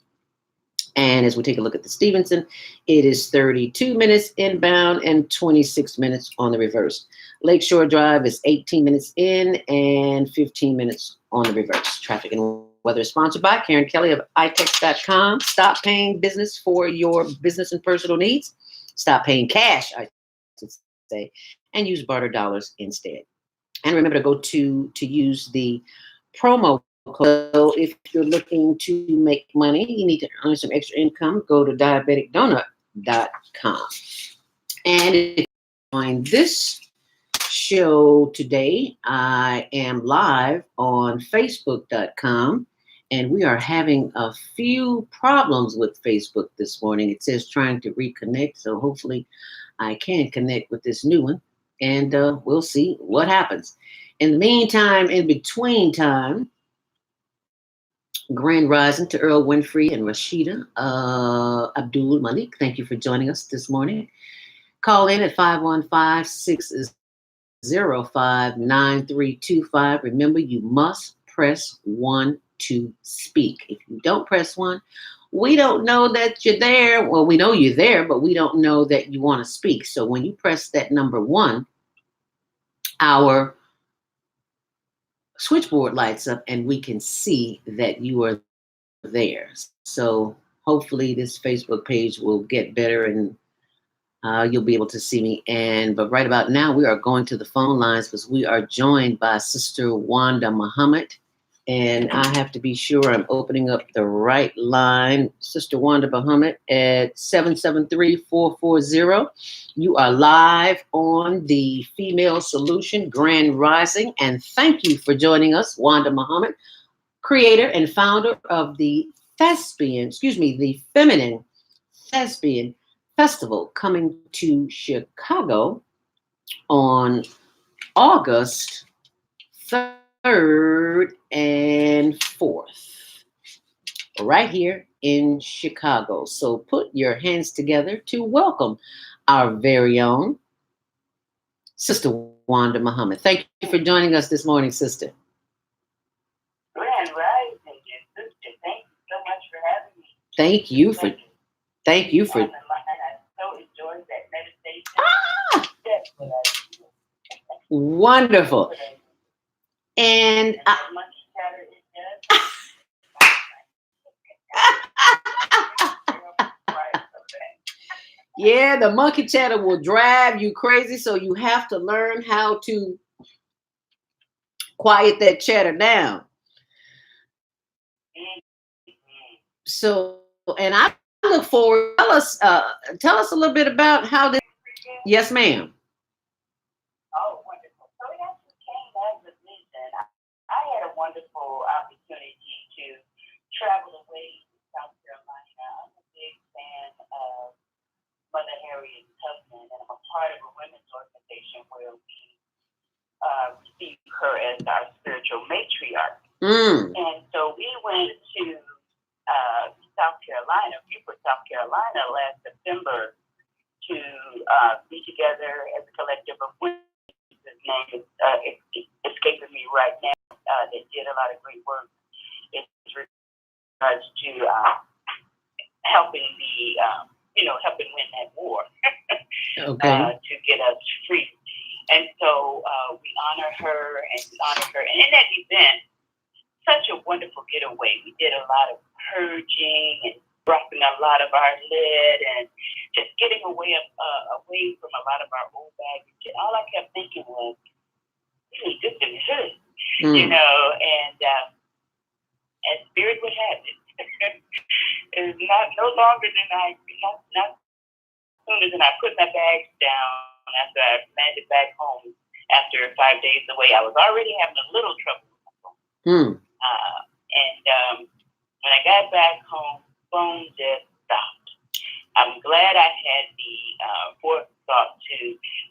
And as we take a look at the Stevenson, it is 32 minutes inbound and 26 minutes on the reverse. Lakeshore Drive is 18 minutes in and 15 minutes on the reverse. Traffic and Weather is sponsored by Karen Kelly of itex.com. Stop paying business for your business and personal needs. Stop paying cash, I should say, and use barter dollars instead. And remember to go to use the promo code. So if you're looking to make money, you need to earn some extra income, go to diabeticdonut.com. And if you join this show today, I am live on facebook.com, and we are having a few problems with Facebook this morning. It says trying to reconnect, so hopefully I can connect with this new one, and we'll see what happens. In the meantime, in between time, Grand Rising to Earl Winfrey and Rashida Abdul Malik, thank you for joining us this morning. Call in at 515-605-9325. Remember, you must press 1 to speak. If you don't press 1, we don't know that you're there. Well, we know you're there, but we don't know that you want to speak. So when you press that number 1, our switchboard lights up and we can see that you are there. So hopefully this Facebook page will get better and you'll be able to see me. But right about now, we are going to the phone lines because we are joined by Sister Wanda Muhammad. And I have to be sure I'm opening up the right line. Sister Wanda Muhammad at 773-440. You are live on the Female Solution Grand Rising. And thank you for joining us, Wanda Muhammad, creator and founder of the the Feminine Thespian Festival, coming to Chicago on August 3rd and 4th, right here in Chicago. So put your hands together to welcome our very own Sister Wanda Muhammad. Thank you for joining us this morning, sister. Grand Rising, sister. Thank you so much for having me. Thank you for. And I so enjoyed that meditation. That's what I do. Wonderful. And monkey chatter it does. yeah, the monkey chatter will drive you crazy, so you have to learn how to quiet that chatter down. So, and I look forward. Tell us a little bit about how this. Yes, ma'am. Oh, wonderful. So it actually came as a vision. I had a wonderful opportunity to travel away to South Carolina. I'm a big fan of Mother Harriet Tubman, and I'm a part of a women's organization where we receive her as our spiritual matriarch. And so we went to South Carolina, Beaufort, South Carolina, last September to be together as a collective of women. His name is escaping me right now. They did a lot of great work in regards to helping helping win that war to get us free. And so we honor her. And in that event, such a wonderful getaway. We did a lot of purging and dropping a lot of our lid and just getting away from a lot of our old baggage. And all I kept thinking was, this is good, and as spirit would have it, it's not sooner than I put my bags down after I landed back home after 5 days away. I was already having a little trouble with my phone. When I got back home, phone just stopped. I'm glad I had the forethought to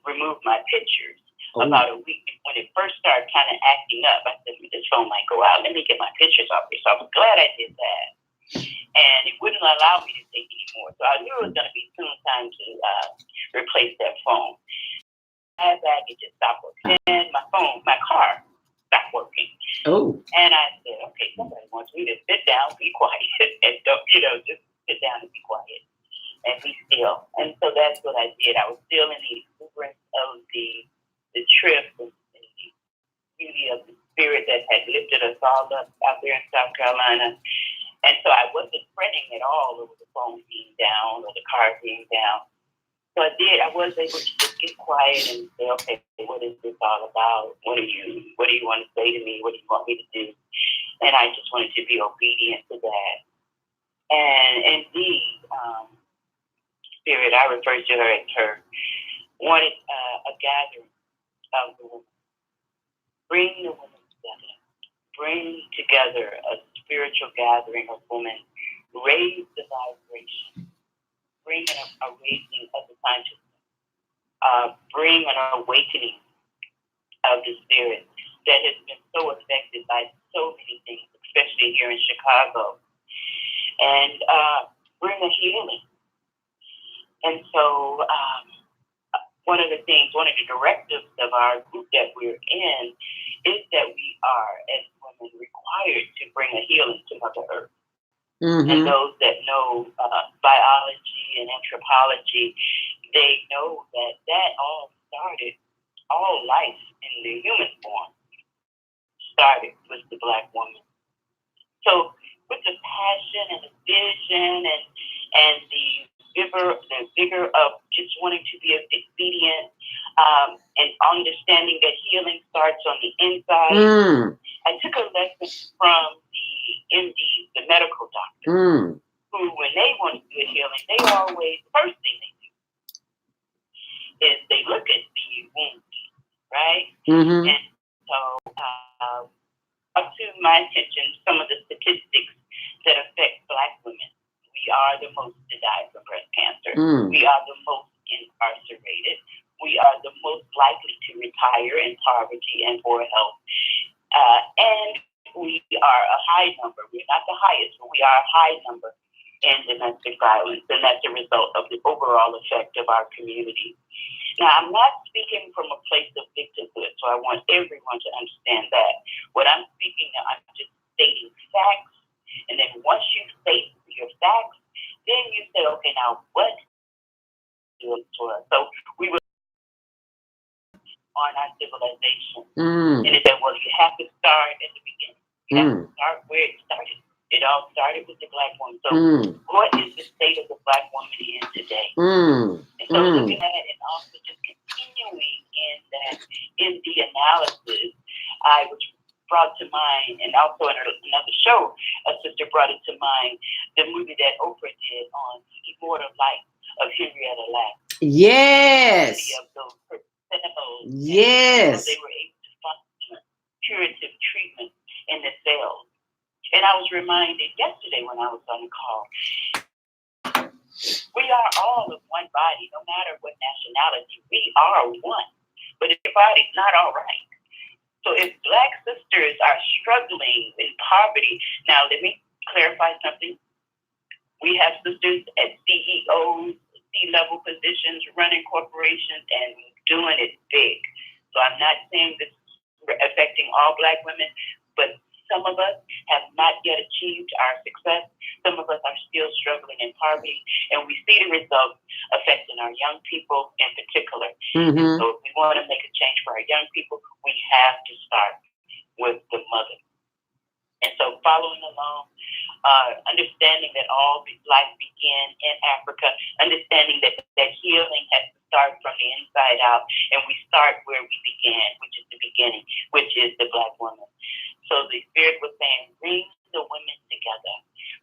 remove my pictures about a week when it first started kind of acting up. I said, this phone might go out. Let me get my pictures off here. So I was glad I did that. And it wouldn't allow me to take anymore. So I knew it was going to be soon time to replace that phone. I had that, it just stopped working. And my car stopped working. And I said, okay, somebody wants me to sit down, be quiet, and don't, just sit down and be quiet and be still. And so that's what I did. I was still in the exuberance of the trip and the beauty of the spirit that had lifted us all up out there in South Carolina. And so I wasn't fretting at all over the phone being down or the car being down. So I was able to just get quiet and say, okay, what is this all about? What do you want to say to me? What do you want me to do? And I just wanted to be obedient to that. And indeed, Spirit, I refer to her as her, wanted a gathering of the women. Bring the women together. Bring together a spiritual gathering of women. Raise the vibration. Bring a raising of the consciousness. Bring an awakening of the spirit that has been so affected by so many things, especially here in Chicago. And bring a healing. And so one of the directives of our group that we're in is that we are, as women, required to bring a healing to Mother Earth. Mm-hmm. And those that know biology and anthropology, they know that all life in the human form started with the Black woman. So with the passion and the vision and the vigor of just wanting to be obedient and understanding that healing starts on the inside. I took a lesson from the MDs, the medical doctors, who, when they want to do a healing, the first thing they do is they look at the wound, right? Mm-hmm. And so, up to my attention, some of the statistics that affect Black women. We are the most to die from breast cancer. We are the most incarcerated. We are the most likely to retire in poverty and poor health. And we are a high number. We're not the highest, but we are a high number in domestic violence. And that's a result of the overall effect of our community. Now, I'm not speaking from a place of victimhood, so I want everyone to understand that. What I'm speaking now, I'm just stating facts. And then once you state your facts, then you say, okay, now what do it to us? So we were on our civilization. And it said, well, you have to start at the beginning. You have to start where it started. It all started with the Black woman. So what is the state of the Black woman in today? And so looking at it and also just continuing in the analysis, I was brought to mind, and also in another show, a sister brought it to mind, the movie that Oprah did on The Immortal Life of Henrietta Lacks. Yes. Of those cells. Yes. They were able to find curative treatment in the cells. And I was reminded yesterday when I was on the call, we are all of one body, no matter what nationality. We are one. But if your body's not all right. So if Black sisters are struggling in poverty, now let me clarify something. We have sisters at CEOs, C-level positions, running corporations, and doing it big. So I'm not saying this is affecting all Black women, but some of us have not yet achieved our success. Some of us are still struggling in poverty, and we see the results affecting our young people in particular. Mm-hmm. So if we want to make a change for our young people, we have to start with the mother. And so following along, understanding that all life began in Africa, understanding that healing has to start from the inside out, and we start where we began, which is the beginning, which is the Black woman. So the Spirit was saying, bring the women together.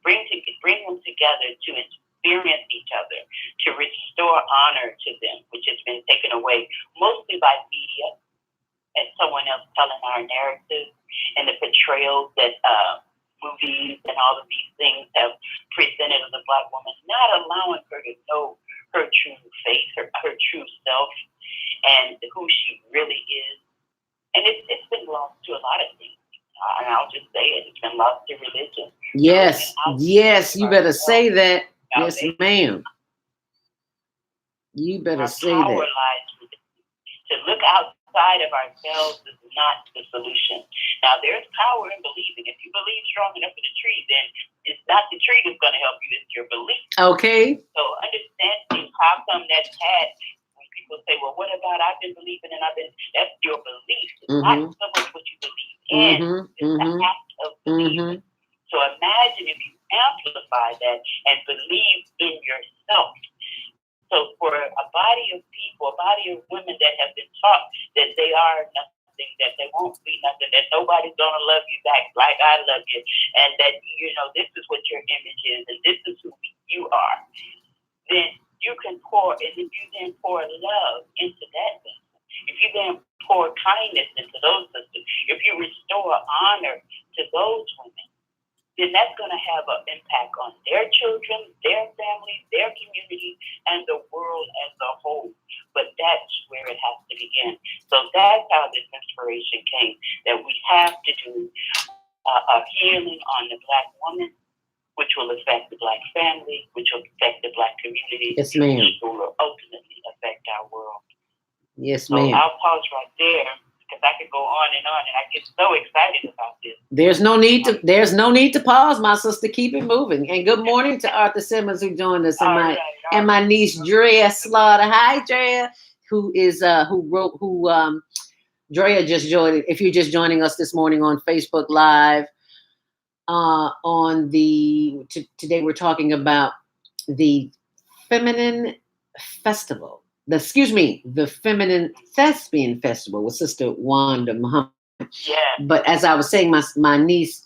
Bring them together to experience each other, to restore honor to them, which has been taken away mostly by media and someone else telling our narratives and the portrayals that movies and all of these things have presented of the Black woman, not allowing her to know her true face, her true self, and who she really is. And it's been lost to a lot of things. And I'll just say it, it's been lost to religion. Yes, you better say that. Yes, ma'am. You better say that. Our lives, to look outside of ourselves is not the solution. Now, there's power in believing. If you believe strong enough in the tree, then it's not the tree that's going to help you, it's your belief. Okay. So understanding how come that's had, when people say, well, what about I've been believing and that's your belief. It's not so much what you believe in, it's the act of believing. So imagine if you amplify that and believe in yourself, So for a body of people, a body of women that have been taught that they are nothing, that they won't be nothing, that nobody's gonna love you back like I love you, and that this is what your image is, and this is who you are, then you can pour, and if you then pour love into that vessel, if you then pour kindness into those sisters, if you restore honor to those women, then that's going to have an impact on their children, their families, their community, and the world as a whole. But that's where it has to begin. So that's how this inspiration came, that we have to do a healing on the Black woman, which will affect the Black family, which will affect the Black community, yes, ma'am. which will ultimately affect our world. Yes, so ma'am. I'll pause right there, because I could go on, and I get so excited about this. There's no need to pause, my sister. Keep it moving. And good morning to Arthur Simmons, who joined us, and my niece Drea Slaughter. Hi, Drea, Drea just joined. If you're just joining us this morning on Facebook Live, today we're talking about the Feminine Festival. The Feminine Thespian Festival with Sister Wanda Muhammad. Yeah. But as I was saying, my niece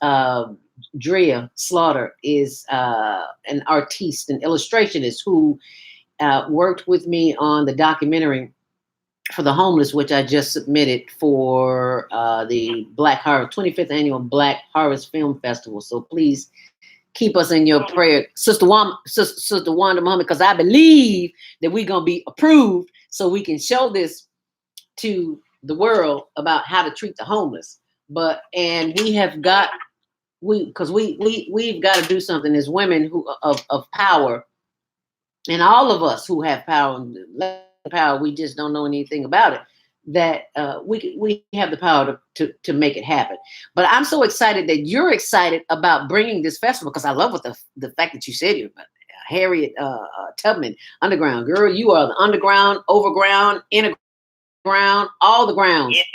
Drea Slaughter is an artiste, an illustrationist who worked with me on the documentary for the homeless, which I just submitted for the 25th annual Black Harvest Film Festival. So please keep us in your prayer, Sister Wanda Muhammad, because I believe that we're gonna be approved, so we can show this to the world about how to treat the homeless. We've got to do something as women who of power, and all of us who have power, we just don't know anything about it. That we have the power to make it happen. But I'm so excited that you're excited about bringing this festival, because I love what the fact that you said you're Harriet Tubman, underground girl. You are the underground, overground, inner ground, all the grounds. Yes.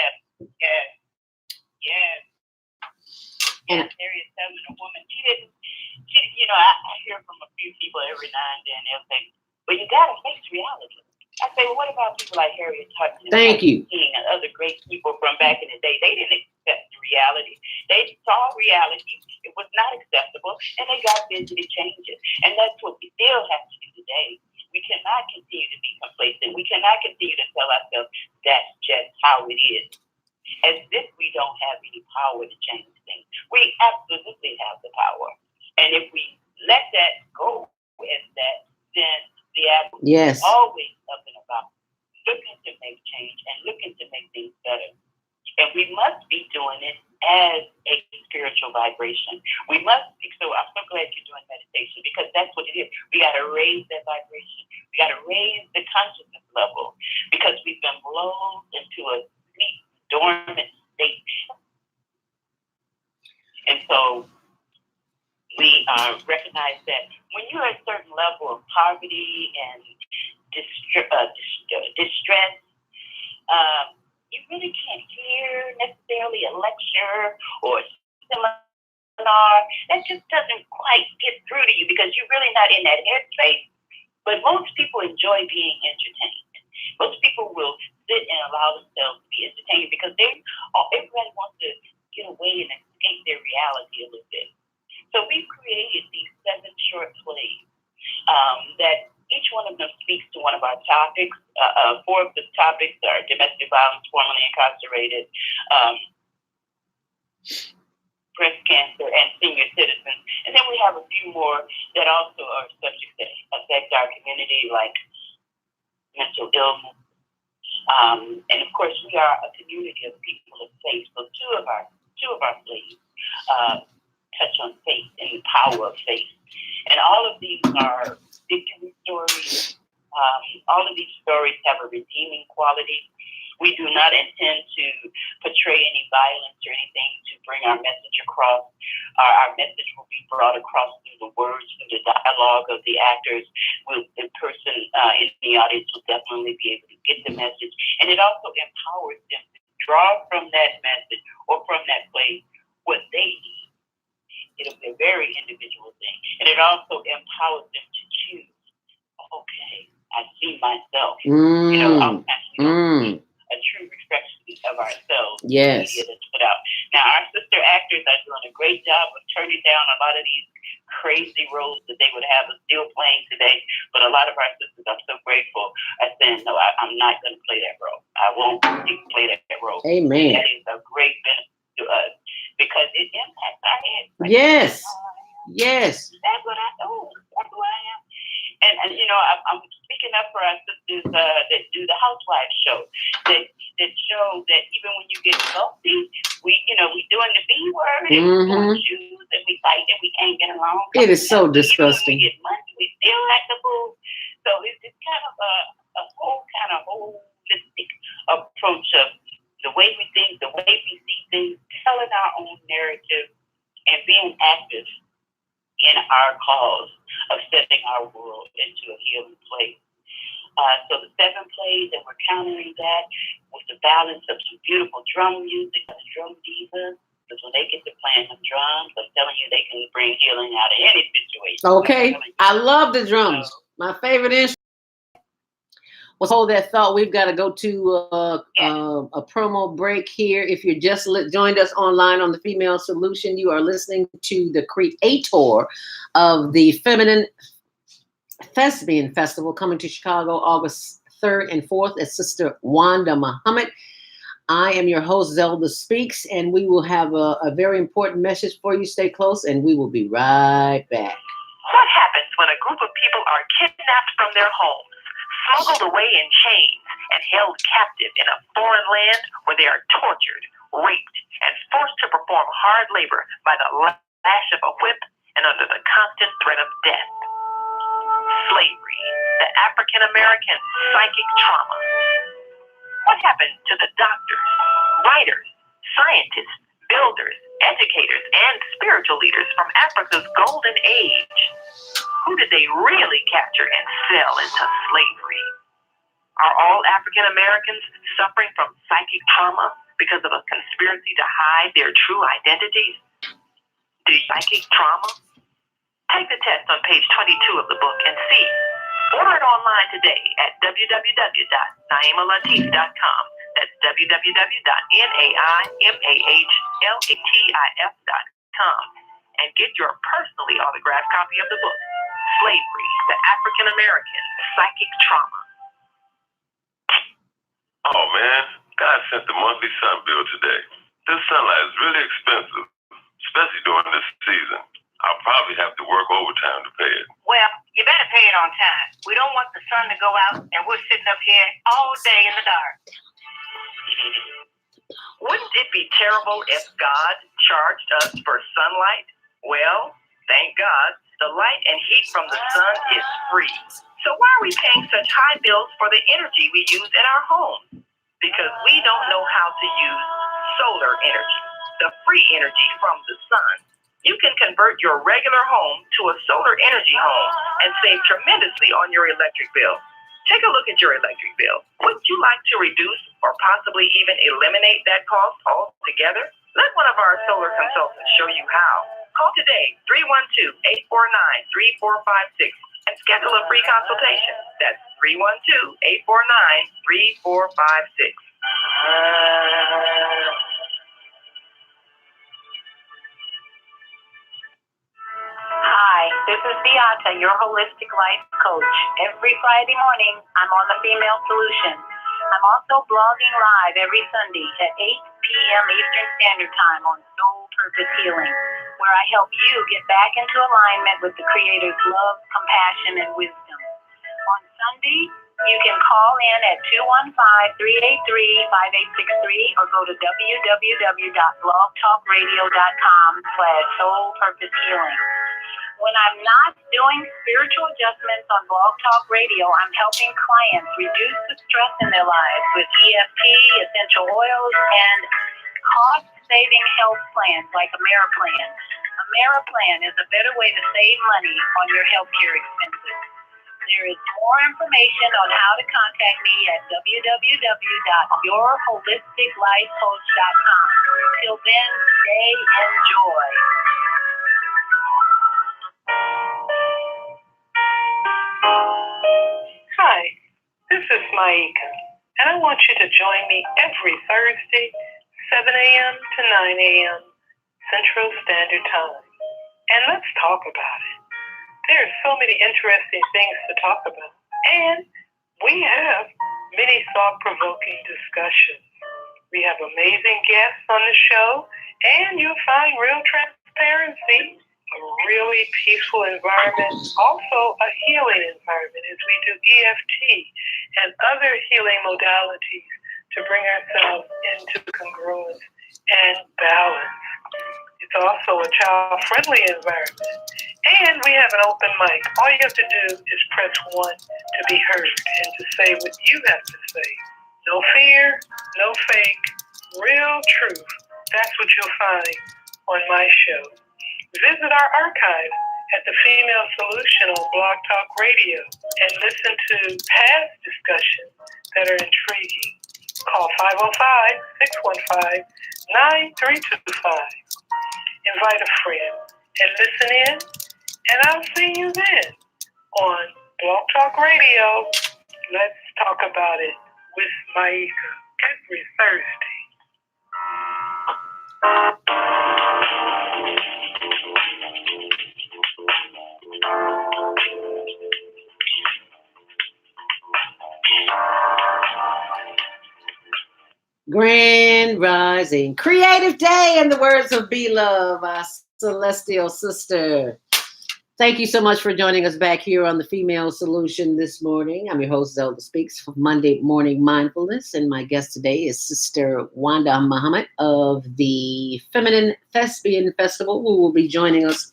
And Harriet Tubman, a woman, she I hear from a few people every now and then, they'll say, "But you gotta face reality." I say, well, what about people like Harriet Tubman? Thank you. And other great people from back in the day. They didn't accept reality. They saw reality. It was not acceptable, and they got busy to change it. And that's what we still have to do today. We cannot continue to be complacent. We cannot continue to tell ourselves that's just how it is, as if we don't have any power to change things. We absolutely have the power. And if we let that go as that, then the apple is always up and about, looking to make change and looking to make things better. And we must be doing it as a spiritual vibration. We must be, so I'm so glad you're doing meditation, because that's what it is. We got to raise that vibration. We got to raise the consciousness level, because we've been blown into a sleep, dormant state. And so we recognize that when you're at a certain level of poverty and distress, you really can't hear necessarily a lecture or a seminar. That just doesn't quite get through to you, because you're really not in that headspace. But most people enjoy being entertained. Most people will sit and allow themselves to be entertained, because everybody wants to get away and escape their reality a little bit. So we've created these 7 short plays that each one of them speaks to one of our topics. 4 of the topics are domestic violence, formerly incarcerated, breast cancer, and senior citizens. And then we have a few more that also are subjects that affect our community, like mental illness. And of course, we are a community of people of faith. So two of our plays touch on faith and the power of faith. And all of these are victory stories. All of these stories have a redeeming quality. We do not intend to portray any violence or anything to bring our message across. Our message will be brought across through the words, through the dialogue of the actors. The person in the audience will definitely be able to get the message. And it also empowers them to draw from that message or from that play what they need. It'll be a very individual thing. And it also empowers them to choose, okay, I see myself. You know, a true reflection of ourselves. Yes. Media that's put out. Now, our sister actors are doing a great job of turning down a lot of these crazy roles that they would have us still playing today. But a lot of our sisters, I'm so grateful, are saying, no, I'm not going to play that role. I won't play that role. Amen. That is a great benefit to us because it impacts our heads. Like, yes. Yes. That's what I know. That's who I am. And you know, I'm speaking up for our sisters that do the Housewives show. That show that even when you get healthy, we doing the B word and we doing shoes and we fight and we can't get along. It is so disgusting. When we get money, we still like the food. So it's kind of a whole kind of holistic approach of the way we think, the way we see things, telling our own narrative and being active in our cause of setting our world into a healing place. So the 7 plays, and we're countering that with the balance of some beautiful drum music, the drum divas. Because when they get to playing the drums, I'm telling you, they can bring healing out of any situation. Okay, I love the drums. My favorite instrument. Let's hold that thought. We've got to go to a promo break here. If you just joined us online on the Female Solution, you are listening to the creator of the Feminine Thespian Festival coming to Chicago August 3rd and 4th at Sister Wanda Muhammad. I am your host, Zelda Speaks, and we will have a very important message for you. Stay close, and we will be right back. What happens when a group of people are kidnapped from their homes, smuggled away in chains, and held captive in a foreign land where they are tortured, raped, and forced to perform hard labor by the lash of a whip and under the constant threat of death? Slavery, the African-American psychic trauma. What happened to the doctors, writers, scientists, builders, educators, and spiritual leaders from Africa's golden age? Who did they really capture and sell into slavery? Are all African Americans suffering from psychic trauma because of a conspiracy to hide their true identities? Do psychic trauma? Take the test on page 22 of the book and see. Order it online today at www.naimalatif.com. That's www.naimalatif.com. And get your personally autographed copy of the book, Slavery, the African American Psychic Trauma. Oh man, God sent the monthly sun bill today. This sunlight is really expensive, especially during this season. I'll probably have to work overtime to pay it. Well, you better pay it on time. We don't want the sun to go out and we're sitting up here all day in the dark. Wouldn't it be terrible if God charged us for sunlight? Well, thank God, the light and heat from the sun is free. So why are we paying such high bills for the energy we use in our homes? Because we don't know how to use solar energy, the free energy from the sun. You can convert your regular home to a solar energy home and save tremendously on your electric bill. Take a look at your electric bill. Wouldn't you like to reduce or possibly even eliminate that cost altogether? Let one of our solar consultants show you how. Call today, 312-849-3456, and schedule a free consultation. That's 312-849-3456. Hi, this is Beata, your holistic life coach. Every Friday morning, I'm on the Female Solution. I'm also blogging live every Sunday at 8 p.m. Eastern Standard Time on Soul Purpose Healing, where I help you get back into alignment with the Creator's love, compassion, and wisdom. On Sunday, you can call in at 215-383-5863 or go to www.blogtalkradio.com/Soul Purpose Healing. When I'm not doing spiritual adjustments on Blog Talk Radio, I'm helping clients reduce the stress in their lives with EFT, essential oils, and cost-saving health plans like AmeriPlan. AmeriPlan is a better way to save money on your healthcare expenses. There is more information on how to contact me at www.yourholisticlifecoach.com. Till then, stay in joy. Hi, This is Maika, and I want you to join me every Thursday, 7 a.m. to 9 a.m. Central Standard Time. And let's talk about it. There are so many interesting things to talk about. And we have many thought-provoking discussions. We have amazing guests on the show, and you'll find real transparency, a really peaceful environment, also a healing environment as we do EFT and other healing modalities to bring ourselves into congruence and balance. It's also a child-friendly environment. And we have an open mic. All you have to do is press 1 to be heard and to say what you have to say. No fear, no fake, real truth. That's what you'll find on my show. Visit our archive at The Female Solution on Blog Talk Radio and listen to past discussions that are intriguing. Call 505-615-9325. Invite a friend and listen in, and I'll see you then on Blog Talk Radio. Let's talk about it with Maika every Thursday. Grand Rising, Creative Day, in the words of B-Love, our celestial sister. Thank you so much for joining us back here on The Female Solution this morning. I'm your host, Zelda Speaks, for Monday Morning Mindfulness, and my guest today is Sister Wanda Muhammad of the Feminine Thespian Festival, who will be joining us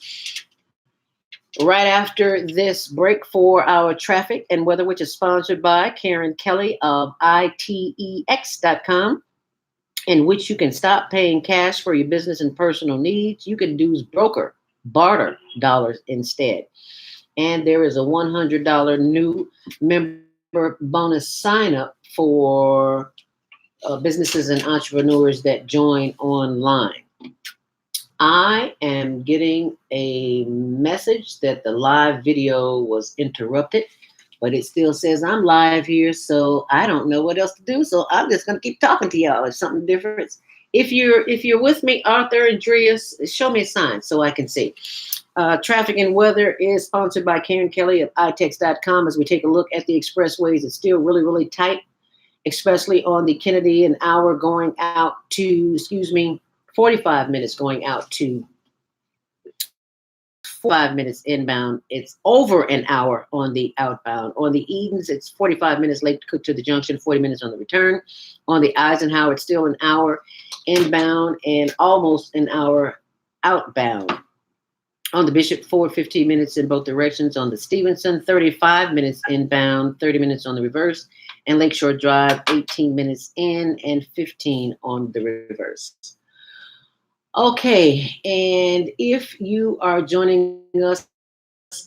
right after this break for our traffic and weather, which is sponsored by Karen Kelly of ITEX.com, in which you can stop paying cash for your business and personal needs. You can use barter dollars instead. And there is a $100 new member bonus sign up for businesses and entrepreneurs that join online. I am getting a message that the live video was interrupted, but it still says I'm live here, so I don't know what else to do. So I'm just gonna keep talking to y'all. If something different, if you're with me, Arthur and Dreas, show me a sign so I can see. Traffic and weather is sponsored by Karen Kelly of itex.com. As we take a look at the expressways, it's still really, really tight, especially on the Kennedy, an hour going out to, 45 minutes going out to 5 minutes inbound. It's over an hour on the outbound. On the Edens, it's 45 minutes late to the junction, 40 minutes on the return. On the Eisenhower, it's still an hour inbound and almost an hour outbound. On the Bishop, 15 minutes in both directions. On the Stevenson, 35 minutes inbound, 30 minutes on the reverse. And Lakeshore Drive, 18 minutes in and 15 on the reverse. Okay, and if you are joining us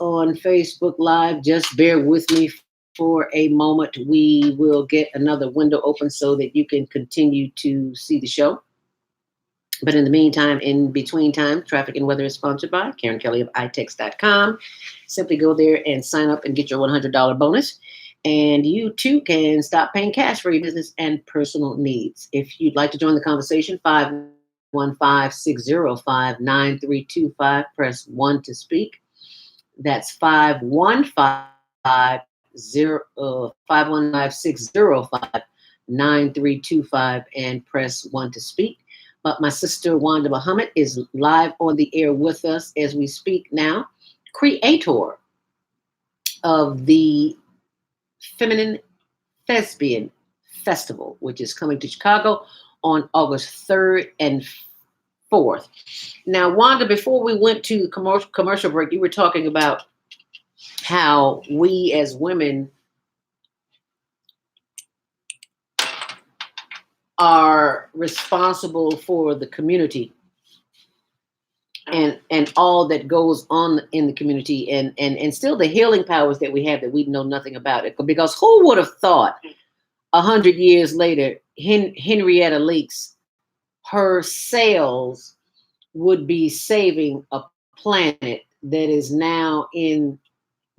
on Facebook Live, just bear with me for a moment. We will get another window open so that you can continue to see the show. But in the meantime, in between time, traffic and weather is sponsored by Karen Kelly of itex.com. Simply go there and sign up and get your $100 bonus. And you too can stop paying cash for your business and personal needs. If you'd like to join the conversation, 515-605-9325. Press 1 to speak. That's 515-605-9325 and press 1 to speak. But my sister Wanda Muhammad is live on the air with us as we speak now, creator of the Feminine Thespian Festival, which is coming to Chicago on August 3rd and 4th. Now, Wanda, before we went to commercial break, you were talking about how we as women are responsible for the community and all that goes on in the community and still the healing powers that we have that we know nothing about it. Because who would have thought 100 years later, Henrietta Leakes, her cells would be saving a planet that is now in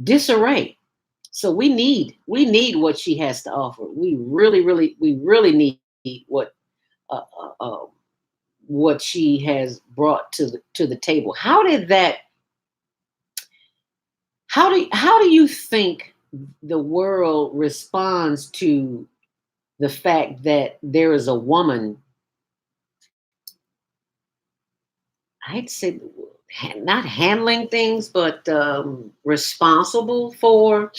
disarray. So we need what she has to offer. We really need uh, uh, uh, what she has brought to the table. How do you think the world responds to the fact that there is a woman, I'd say, not handling things, but responsible for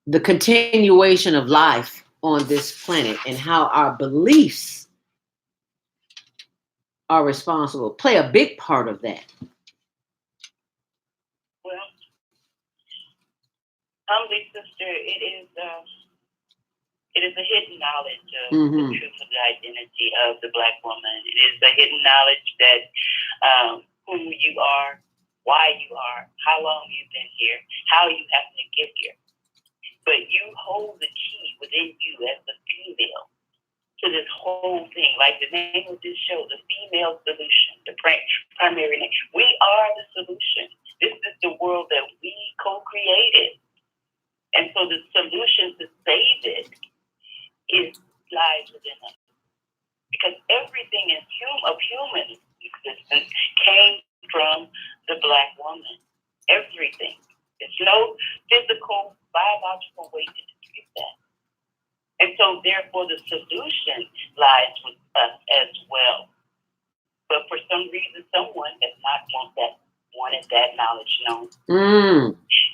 the continuation of life on this planet, and how our beliefs are responsible, play a big part of that? Well, sister, it is a hidden knowledge of the truth of the identity of the Black woman. It is a hidden knowledge that who you are, why you are, how long you've been here, how you happen to get here. But you hold the key within you as a female to this whole thing. Like the name of this show, The Female Solution, the primary name. We are the solution. This is the world that we co-created. And so the solution to save it lies within us. Because everything of human existence came from the Black woman. Everything. There's no physical, biological way to dispute that. And so, therefore, the solution lies with us as well. But for some reason, someone has not wanted that knowledge known.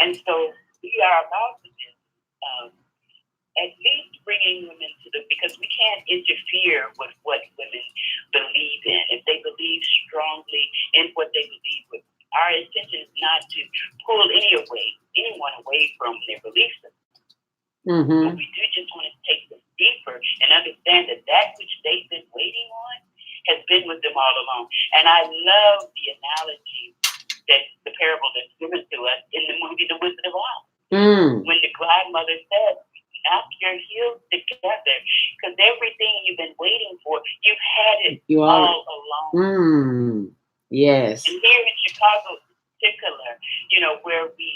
And so, we are about to at least bringing women because we can't interfere with what women believe in. If they believe strongly in what they believe with, our intention is not to pull anyone away from their belief system. But we do just want to take them deeper and understand that which they've been waiting on has been with them all along. And I love the analogy that the parable that's given to us in the movie The Wizard of Oz. When the godmother said, knock your heels together, because everything you've been waiting for, you've had it all along. Yes. And here in Chicago in particular, where we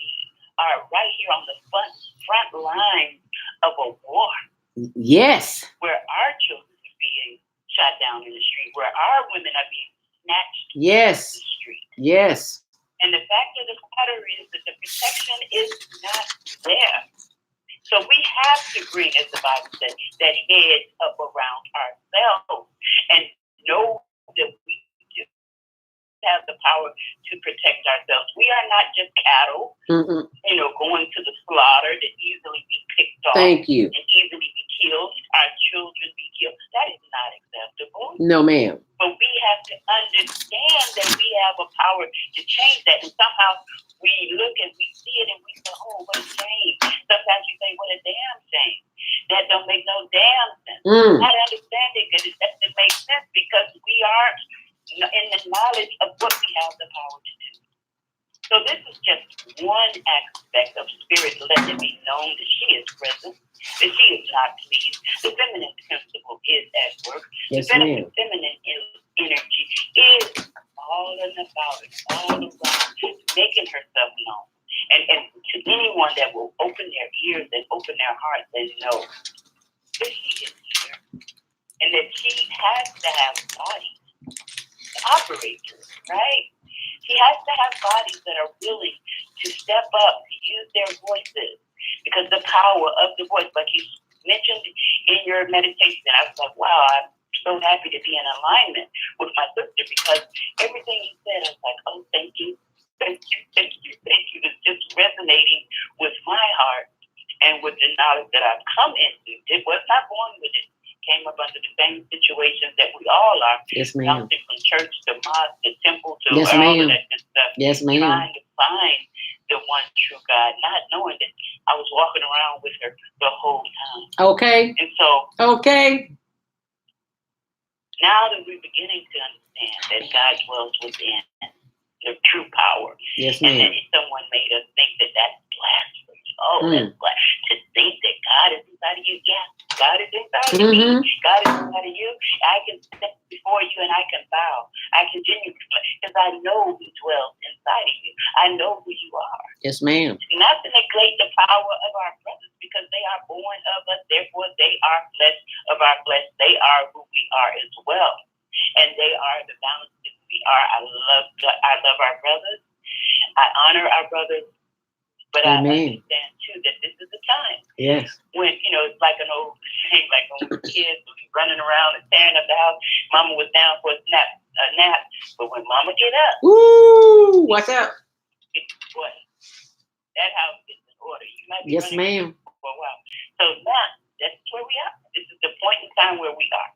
are right here on the front line of a war. Yes. Where our children are being shot down in the street, where our women are being snatched in the street. Yes. And the fact of the matter is that the protection is not there. So we have to bring, as the Bible says, that head up around ourselves and know that we do have the power to protect ourselves. We are not just cattle, going to the slaughter to easily be picked off. Thank you. And easily be killed. Our children be killed. That is not acceptable. No, ma'am. But we have to understand that we have a power to change that. And somehow we look and we see it and we say, oh, what a shame. Sometimes we say, what a damn shame. That don't make no damn sense. Not understanding that it doesn't make sense because we are in the knowledge of what we have the power to do. So this is just one aspect of spirit. Let it be known that she is present, that she is not pleased. The feminine principle is at work. Yes, the feminine energy is all about it, all around, making herself known. And to anyone that will open their ears and open their hearts and know that she is here and that she has to have bodies to operate through, right? She has to have bodies that are willing to step up, to use their voices, because the power of the voice, like you mentioned in your meditation, I was like, wow, I'm so happy to be in alignment with my sister, because everything you said, I was like, oh, thank you. Thank you. It's just resonating with my heart and with the knowledge that I've come into. It was not born with it. Came up under the same situations that we all are. Yes, ma'am. Bouncing from church to mosque to temple to yes, all ma'am. of that good stuff. Yes, ma'am. Trying to find the one true God, not knowing that I was walking around with her the whole time. Okay. And so, now that we're beginning to understand that God dwells within the true power, yes, and ma'am. that someone made us think that that's blasphemy. Oh, that's what, to think that God is inside of you. Yeah, God is inside of me. God is inside of you. I can step before you and I can bow. I can genuinely, because I know who dwells inside of you. I know who you are. Yes, ma'am. Not to neglect the power of our brothers, because they are born of us. Therefore, they are flesh of our flesh. They are who we are as well. And they are the balance that we are. I love our brothers. I honor our brothers. But Amen. I understand, too, that this is the time. Yes. When, it's like an old saying, like when we were kids, we were running around and tearing up the house. Mama was down for a nap. But when Mama get up. Woo! Watch out. What? That house is in order. You might be yes, ma'am. For a while. So now, that's where we are. This is the point in time where we are.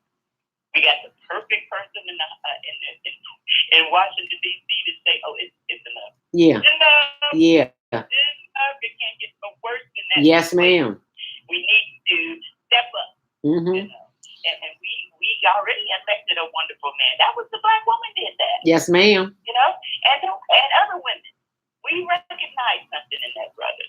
We got the perfect person in Washington, D.C. to say, oh, it's enough. Yeah. It's enough. Yeah. It can't get no worse than that. Yes, ma'am. We need to step up. Mm-hmm. And we already elected a wonderful man. That was the Black woman did that. Yes, ma'am. And other women. We recognize something in that brother.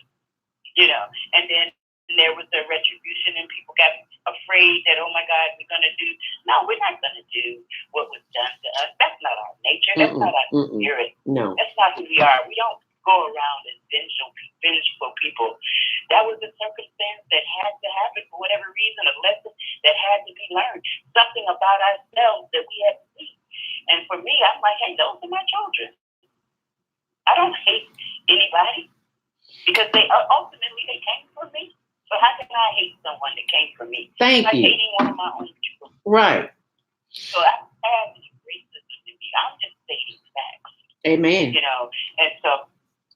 And then there was a retribution and people got afraid that, oh my God, we're going to do. No, we're not going to do what was done to us. That's not our nature. That's not our spirit. No. That's not who we are. We don't go around as vengeful people. That was a circumstance that had to happen for whatever reason, a lesson that had to be learned, something about ourselves that we had to see. And for me, I'm like, hey, those are my children. I don't hate anybody because they ultimately came from me. So how can I hate someone that came from me? Thank you. Hating one of my own people. Right. So I have any racism in me. I'm just stating facts. Amen. And so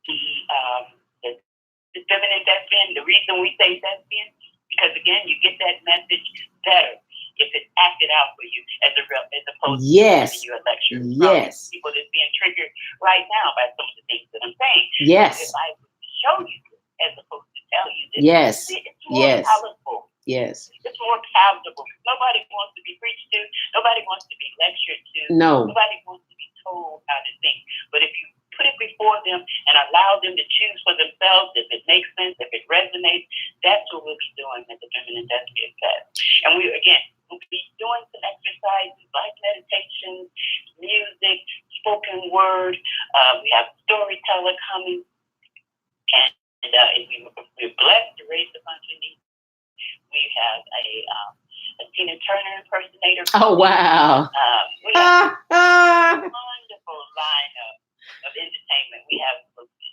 the feminine thespian, the reason we say thespian, because again, you get that message better if it's acted out for you as opposed to giving you a lecture. Yes. People that's being triggered right now by some of the things that I'm saying. Yes. If I would show you this as opposed to tell you this, yes. It's more palatable. Yes. It's more palatable. Nobody wants to be preached to. Nobody wants to be lectured to. No. Nobody wants to be told how to think. But if you put it before them and allow them to choose for themselves, if it makes sense, if it resonates, that's what we'll be doing at the Feminine Thespian class. And we'll be doing some exercises like meditations, music, spoken word. We have a storyteller coming. And we're blessed to raise a bunch of these. We have a Tina Turner impersonator. Oh, wow. We have a wonderful lineup of entertainment. We have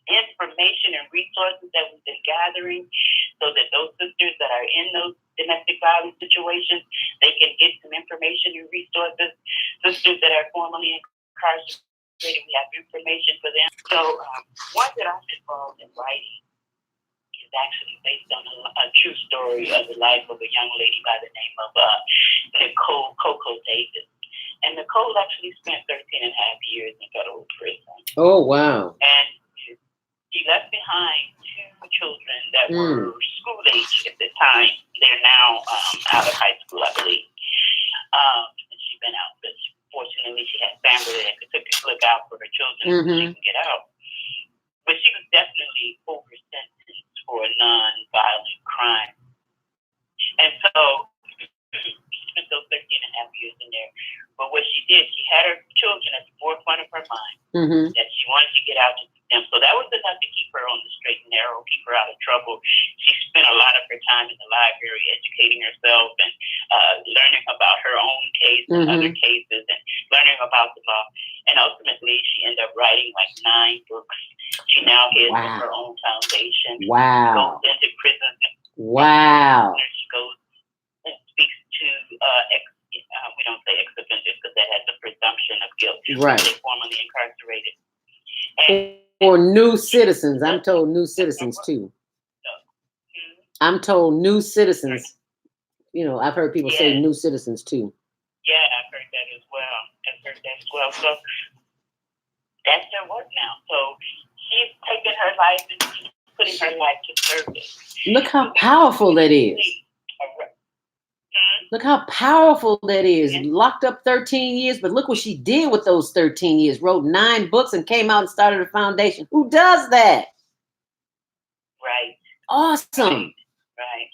information and resources that we've been gathering so that those sisters that are in those domestic violence situations, they can get some information and resources. Sisters that are formerly incarcerated, we have information for them. So one that I'm involved in writing is actually based on a true story of the life of a young lady by the name of Nicole Coco Davis. And Nicole actually spent 13 and a half years in federal prison. Oh, wow. And she left behind two children that were school age at the time. They're now out of high school, I believe. And she's been out, but fortunately she had family that could look out for her children so she can get out. But she was definitely over-sentenced for a non-violent crime. And so she spent those 13 and a half years in there. But what she did, she had her children at the forefront of her mind, that she wanted to get out to them. So that was enough to keep her on the straight and narrow, keep her out of trouble. She spent a lot of her time in the library educating herself and learning about her own case and other cases and learning about the law. And ultimately, she ended up writing like 9 books. She now heads up her own foundation. Wow. Goes into prisons. Wow. She goes and speaks to we don't say ex-offenders because that has a presumption of guilt. Right. They formerly incarcerated. And or new citizens. I'm told new citizens too. I'm told new citizens. I've heard people say new citizens too. Yeah, I've heard that as well. So that's her work now. So she's taking her life and she's putting her life to service. Look how powerful that is. Look how powerful that is. Locked up 13 years, but look what she did with those 13 years. Wrote 9 books and came out and started a foundation. Who does that? Right. Awesome. Right.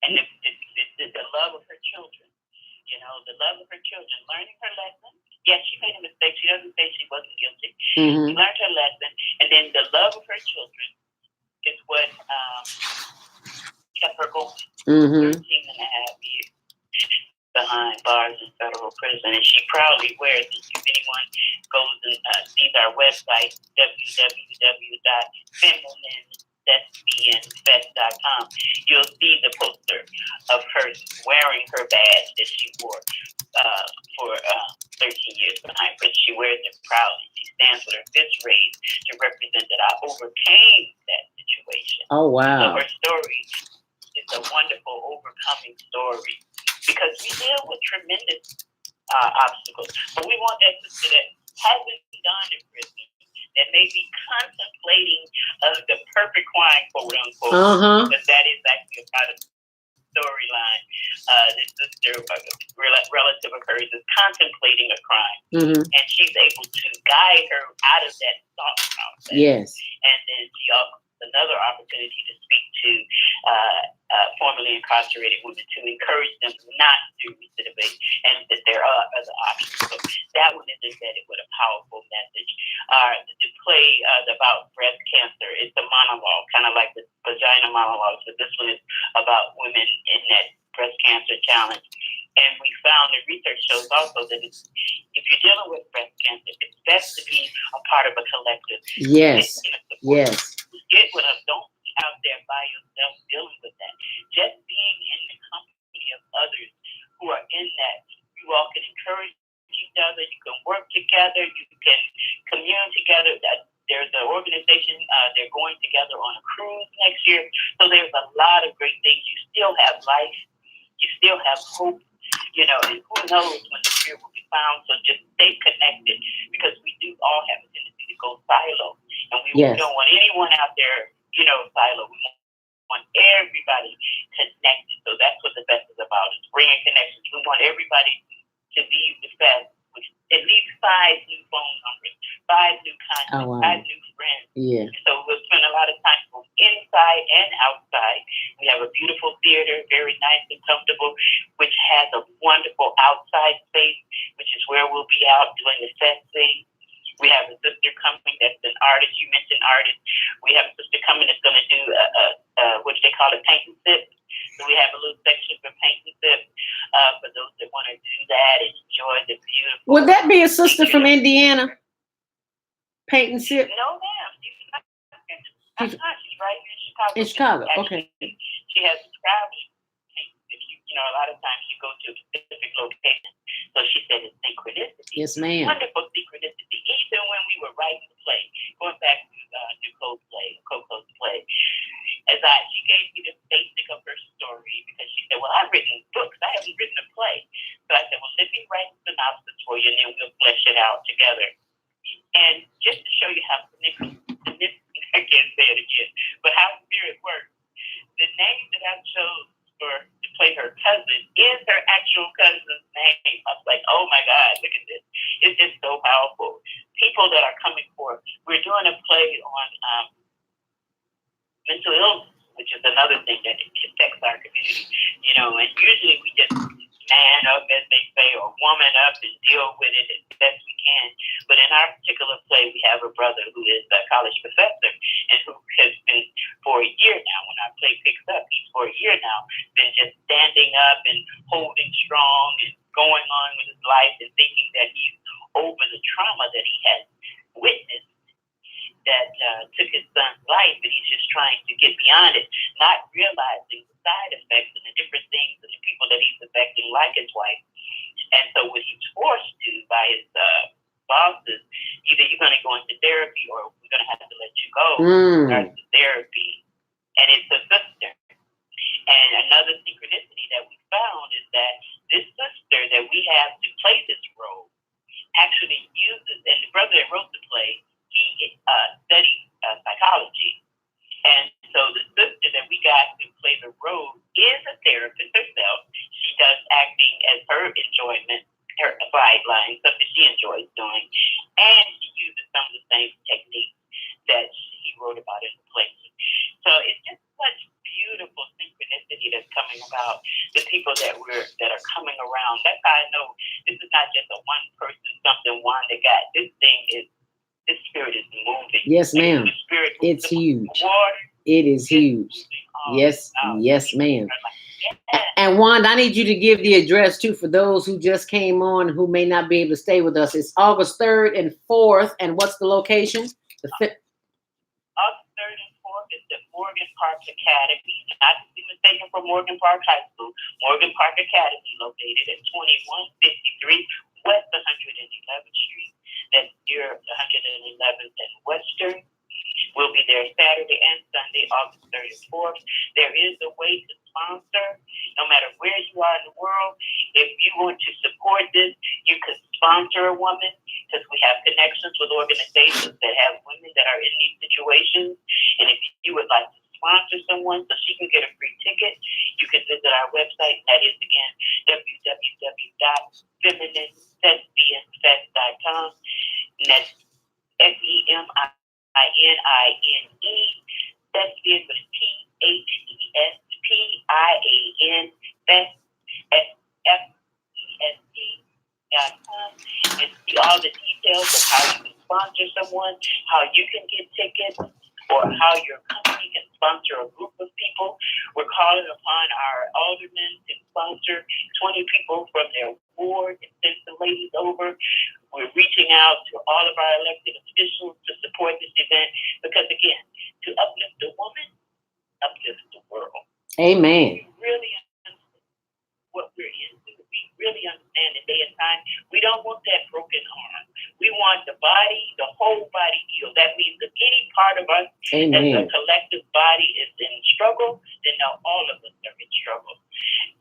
And the love of her children, the love of her children, learning her lesson. Yes, she made a mistake. She doesn't say she wasn't guilty. Mm-hmm. She learned her lesson. And then the love of her children is what kept her going. 13 and a half years behind bars in federal prison. And she proudly wears it. If anyone goes and sees our website, www.thespian.com, you'll see the poster of her wearing her badge that she wore for 13 years behind prison. She wears it proudly. She stands with her fist raised to represent that I overcame that situation. Oh, wow. So her story is a wonderful overcoming story because we deal with tremendous obstacles. But we want that sister that hasn't gone to prison, that may be contemplating the perfect crime, quote unquote, because that is actually a part of the storyline. This sister, relative of hers, is contemplating a crime, and she's able to guide her out of that thought process. Yes. And then she also has another opportunity to speak to formerly incarcerated women to encourage them not to recidivate, and that there are other options. So that one is embedded with a powerful message. The play about breast cancer, it's a monologue, kind of like the vagina monologue. So this one is about women in that breast cancer challenge. And we found, and research shows also, that if you're dealing with breast cancer, it's best to be a part of a collective. Yes. Yes. Get with us. Don't be out there by yourself dealing with that. Just being in the company of others who are in that, you all can encourage each other. You can work together. You can commune together. There's an organization, they're going together on a cruise next year. So there's a lot of great things. You still have life. You still have hope. And who knows when the fear will be found. So just stay connected, because we do all have a tendency to go silo. And we don't want anyone out there, silo. We want everybody connected. So that's what the best is about, is bringing connections. We want everybody to leave the fest with at least 5 new phone numbers, 5 new contacts, 5 new friends. Yeah. So we'll spend a lot of time both inside and outside. We have a beautiful theater, very nice and comfortable, which has a wonderful outside space, which is where we'll be out doing the fest thing. We have a sister coming that's an artist. You mentioned artists. We have a sister coming that's going to do what they call a paint and sip. So we have a little section for paint and sip for those that want to do that and enjoy the beautiful. Would that be a sister from Indiana? Paint and sip? No, ma'am. She's right here in Chicago. In Chicago, actually, okay. She has traveling paint. A lot of times you go to a specific location. So she said it's synchronicity. Yes, ma'am. Wonderful synchronicity. Even when we were writing the play, going back to Nicole's play, she gave me the basic of her story, because she said, well, I've written books. I haven't written a play. So I said, well, let me write a synopsis for you, and then we'll flesh it out together. And just to show you how significant, I can't say it again, but how spirit works, the name that I chose to play her cousin is her actual cousin's name. I was like, oh my God, look at this. It's just so powerful. People that are coming forth. We're doing a play on mental illness, which is another thing that affects our community. And usually we just man up, as they say, or woman up and deal with it as best we can. But in our particular play, we have a brother who is a college professor and who has been for a year now. When our play picks up, he's for a year now been just standing up and holding strong and going on with his life and thinking that he's over the trauma that he has witnessed that took his son's life, but he's just trying to get beyond it, not realizing the side effects and the different things and the people that he's affecting, like his wife. And so what he's forced to by his bosses, either you're going to go into therapy or we're going to have to let you go. Starts the therapy. And it's a sister. And another synchronicity that we found is that this sister that we have to play this role actually uses, and the brother that wrote the play, he studied psychology. And so the sister that we got to play the role is a therapist herself. She does acting as her enjoyment, her sideline, something she enjoys doing. And she uses some of the same techniques that he wrote about in the play. So it's just such beautiful synchronicity that's coming about. The people that are coming around. That's how I know this is not just a one person something Wanda got. This spirit is moving. Yes, ma'am. It's huge. It is huge. Yes, yes, ma'am. And Wanda, I need you to give the address too for those who just came on who may not be able to stay with us. It's August 3rd and 4th. And what's the location? August 3rd and 4th is the Morgan Park Academy. Not to be mistaken for Morgan Park High School. Morgan Park Academy, located at 2153 West 111th Street. That's near 111th and Western. We'll be there Saturday and Sunday, August 3rd and 4th. There is a way to sponsor, no matter where you are in the world. If you want to support this, you can sponsor a woman, because we have connections with organizations that have women that are in these situations. And if you would like to sponsor someone so she can get a free ticket, you can visit our website. That is, again, www.femininethespianfest.com. And that's FEMININE, Thespian with a THESPIAN, Fest, FEST.com, and see all the details of how you can sponsor someone, how you can get tickets, or how your company can sponsor a group of people. We're calling upon our aldermen to sponsor 20 people from their ward and send the ladies over. We're reaching out to all of our elected officials to support this event because, again, to uplift the woman, uplift the world. Amen. We really understand what we're into. We really understand the day and time. We don't want that broken arm. We want the body, the whole body healed. That means if any part of us as a collective body is in struggle, then now all of us are in struggle.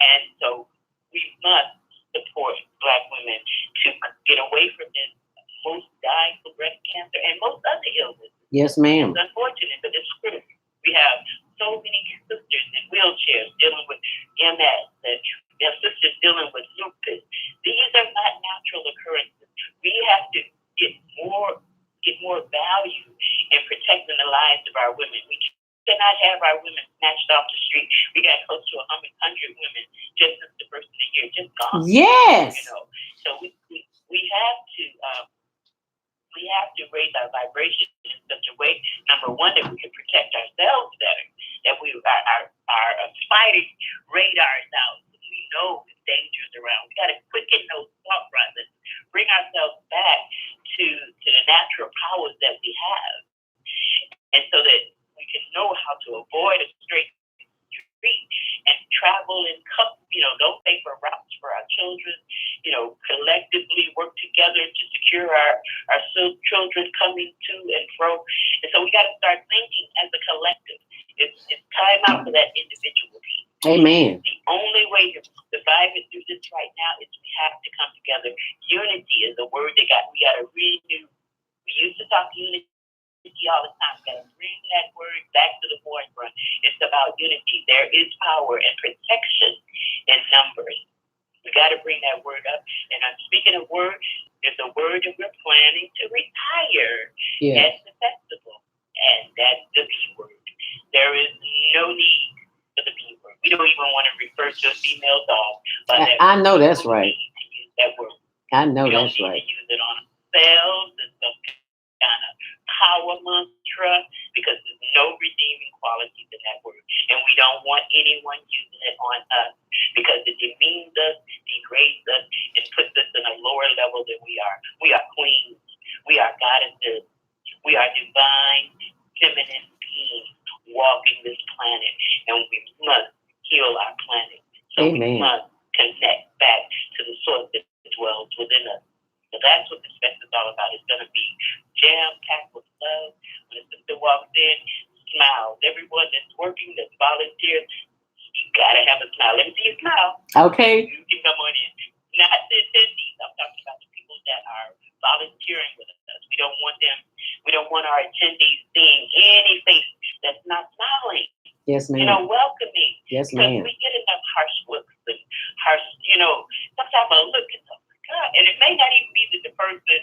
And so we must support Black women to get away from this. Most dying from breast cancer and most other illnesses. Yes, ma'am. It's unfortunate, but it's true. We have so many sisters in wheelchairs dealing with MS, and we have sisters dealing with lupus. These are not natural occurrences. We have to get more value in protecting the lives of our women. We cannot have our women snatched off the street. We got close to 100 women just since the first of the year, just gone. Yes. So we have to raise our vibration in such a way, number one, that we can protect ourselves better, that our fighting radars out. We know the dangers around. We got to quicken those thought processes, bring ourselves back to the natural powers that we have, and so that we can know how to avoid a straight street and travel in no paper routes for our children, collectively work together to secure our children coming to and fro. And so we got to start thinking as a collective. It's time out for that individual piece. Amen. The only way to survive it through this right now is we have to come together. Unity is a word we got to renew. We used to talk unity all the time. We got to bring that word back to the forefront. It's about unity. There is power and protection in numbers. We got to bring that word up. And I'm speaking of word, there's a word that we're planning to retire at the festival, and that's the B word. There is no need for the B word. We don't even want to refer to a female dog. I know that's right. We need to use that word. I know we that's right. We don't need to use it on ourselves as some kind of power mantra, because there's no redeeming qualities in that word. And we don't want anyone using it on us, because it demeans us, degrades us, and puts us in a lower level than we are. We are queens. We are goddesses. We are divine, feminine beings walking this planet, and we must heal our planet. So we must connect back to the source that dwells within us. So that's what this fest is all about. It's going to be jam-packed with love. When a sister walks in, smiles. Everyone that's working, that's volunteers, you got to have a smile. Let me see you smile. Okay. You can come on in. Not the attendees. I'm talking about the people that are volunteering with us. We don't want our attendees seeing any face that's not smiling. Yes, ma'am. Welcoming. Yes, ma'am. Because we get enough harsh looks and harsh, sometimes a look is, oh my God. And it may not even be that the person,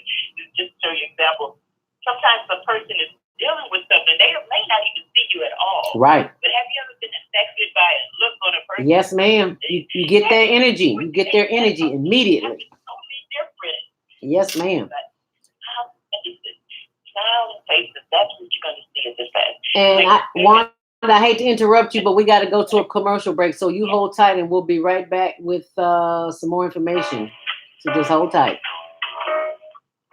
just to show you an example, sometimes the person is dealing with something, they may not even see you at all. Right. But have you ever person. Yes, ma'am. You get their energy. You get their energy immediately. Totally different. Yes, ma'am. But smiling faces, that's what you're going to see at this time. And Wanda, I hate to interrupt you, but we got to go to a commercial break. So you hold tight, and we'll be right back with some more information. So just hold tight.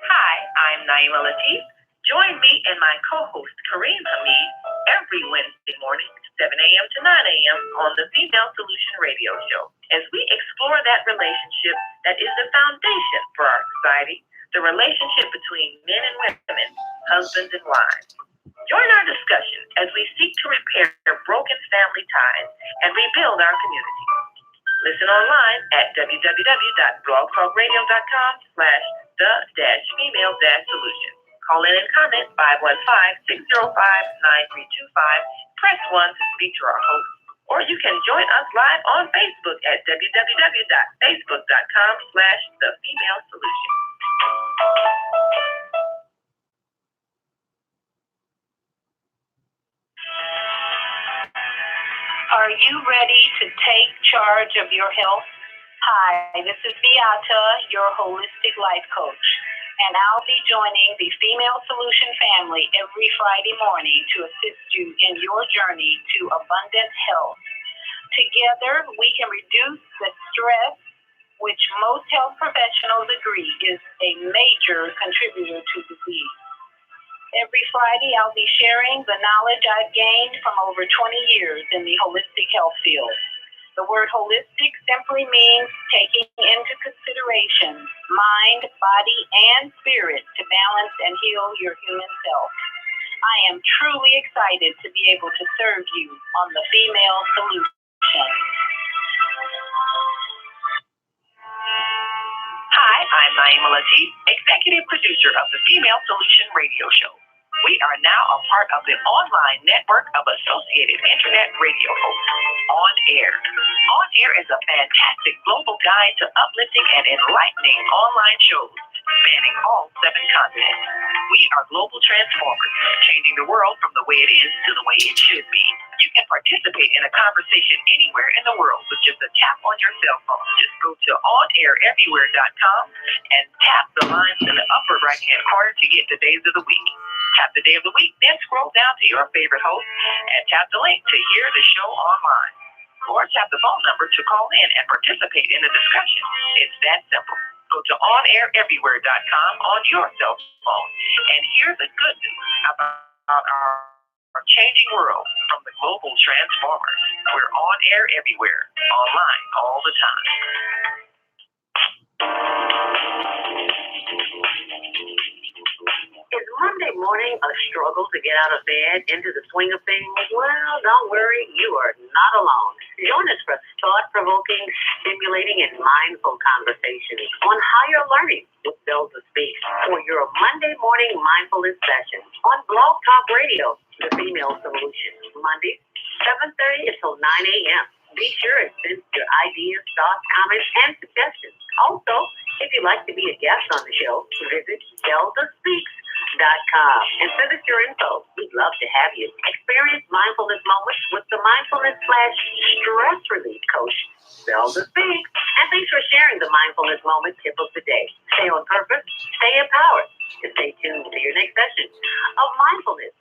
Hi, I'm Naima Latif. Join me and my co-host, Kareem Hamid, every Wednesday morning, 7 a.m. to 9 a.m. on the Female Solution Radio Show, as we explore that relationship that is the foundation for our society, the relationship between men and women, husbands and wives. Join our discussion as we seek to repair broken family ties and rebuild our community. Listen online at www.blogtalkradio.com/the-female-solution. Call in and comment 515-605-9325. Press 1 to speak to our host. Or you can join us live on Facebook at www.facebook.com/the-female-solution. Are you ready to take charge of your health? Hi, this is Beata, your holistic life coach, and I'll be joining the Female Solution family every Friday morning to assist you in your journey to abundant health. Together, we can reduce the stress, which most health professionals agree is a major contributor to disease. Every Friday, I'll be sharing the knowledge I've gained from over 20 years in the holistic health field. The word holistic simply means taking into consideration mind, body, and spirit to balance and heal your human self. I am truly excited to be able to serve you on the Female Solution. Hi, I'm Naima Latif, executive producer of the Female Solution Radio Show. We are now a part of the online network of associated internet radio hosts, On Air. On Air is a fantastic global guide to uplifting and enlightening online shows spanning all 7 continents. We are global transformers, changing the world from the way it is to the way it should be. You can participate in a conversation anywhere in the world with just a tap on your cell phone. Just go to onaireverywhere.com and tap the lines in the upper right-hand corner to get the days of the week. Tap the day of the week, then scroll down to your favorite host and tap the link to hear the show online. Or tap the phone number to call in and participate in the discussion. It's that simple. Go to onaireverywhere.com on your cell phone and hear the good news about our changing world from the global transformers. We're on air everywhere, online all the time. Is Monday morning a struggle to get out of bed, into the swing of things? Well, don't worry, you are not alone. Join us for thought-provoking, stimulating, and mindful conversations on higher learning with Zelda Speaks for your Monday morning mindfulness session on Blog Talk Radio, The Female Solution, Mondays, 7:30 until 9 a.m. Be sure and send your ideas, thoughts, comments, and suggestions. Also, if you'd like to be a guest on the show, visit ZeldaSpeaks.com and send us your info. We'd love to have you experience mindfulness moments with the mindfulness/stress relief coach, Zelda Speaks. And thanks for sharing the mindfulness moment tip of the day. Stay on purpose, stay empowered, and stay tuned to your next session of mindfulness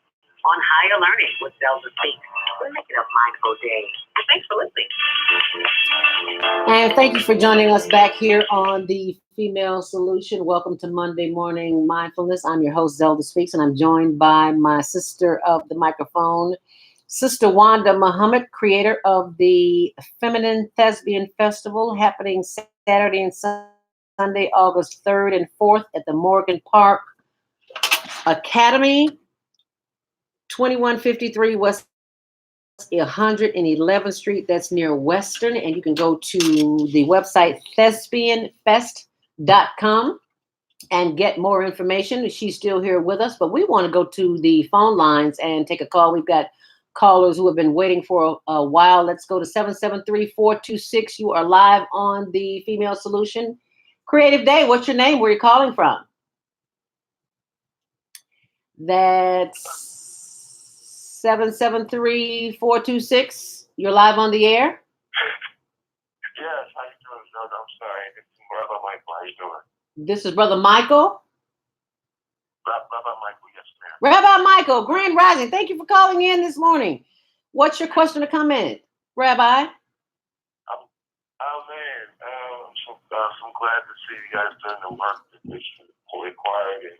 on higher learning with Zelda Speaks. We're making a mindful day. And thanks for listening. And thank you for joining us back here on the Female Solution. Welcome to Monday Morning Mindfulness. I'm your host, Zelda Speaks, and I'm joined by my sister of the microphone, Sister Wanda Muhammad, creator of the Feminine Thespian Festival, happening Saturday and Sunday, August 3rd and 4th at the Morgan Park Academy, 2153 West 111th Street. That's near Western. And you can go to the website thespianfest.com and get more information. She's still here with us, but we want to go to the phone lines and take a call. We've got callers who have been waiting for a while. Let's go to 773-426. You are live on the Female Solution. Creative Day, what's your name? Where are you calling from? That's 773-426. You're live on the air. Yes, how you doing, Doug? I'm sorry. It's Rabbi Michael. How you doing? This is Brother Michael. Rabbi Michael, yes, ma'am. Rabbi Michael, Grand Rising. Thank you for calling in this morning. What's your question or comment, Rabbi? Oh man, I'm glad to see you guys doing the work that is required,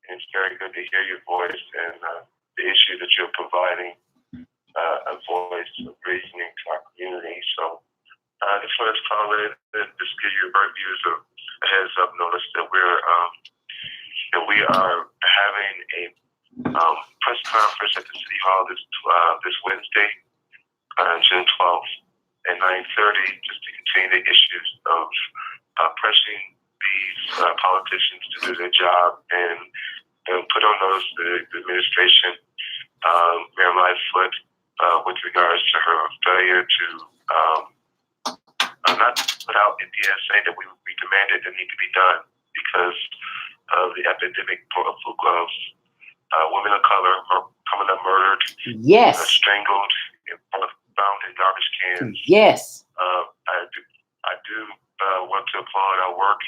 and it's very good to hear your voice and the issue that you're providing a voice, a reasoning to our community. So the first caller, just give your viewers a heads up notice that we are having a press conference at the City Hall this Wednesday, June 12th. At 9:30, just to continue the issues of pressing these politicians to do their job and put on notice the administration, Mayor Lightfoot, with regards to her failure to not put out the PSA that we demanded that need to be done because of the epidemic of women of color coming up murdered, Yes. strangled, found in garbage cans. Yes. I do want to applaud our work,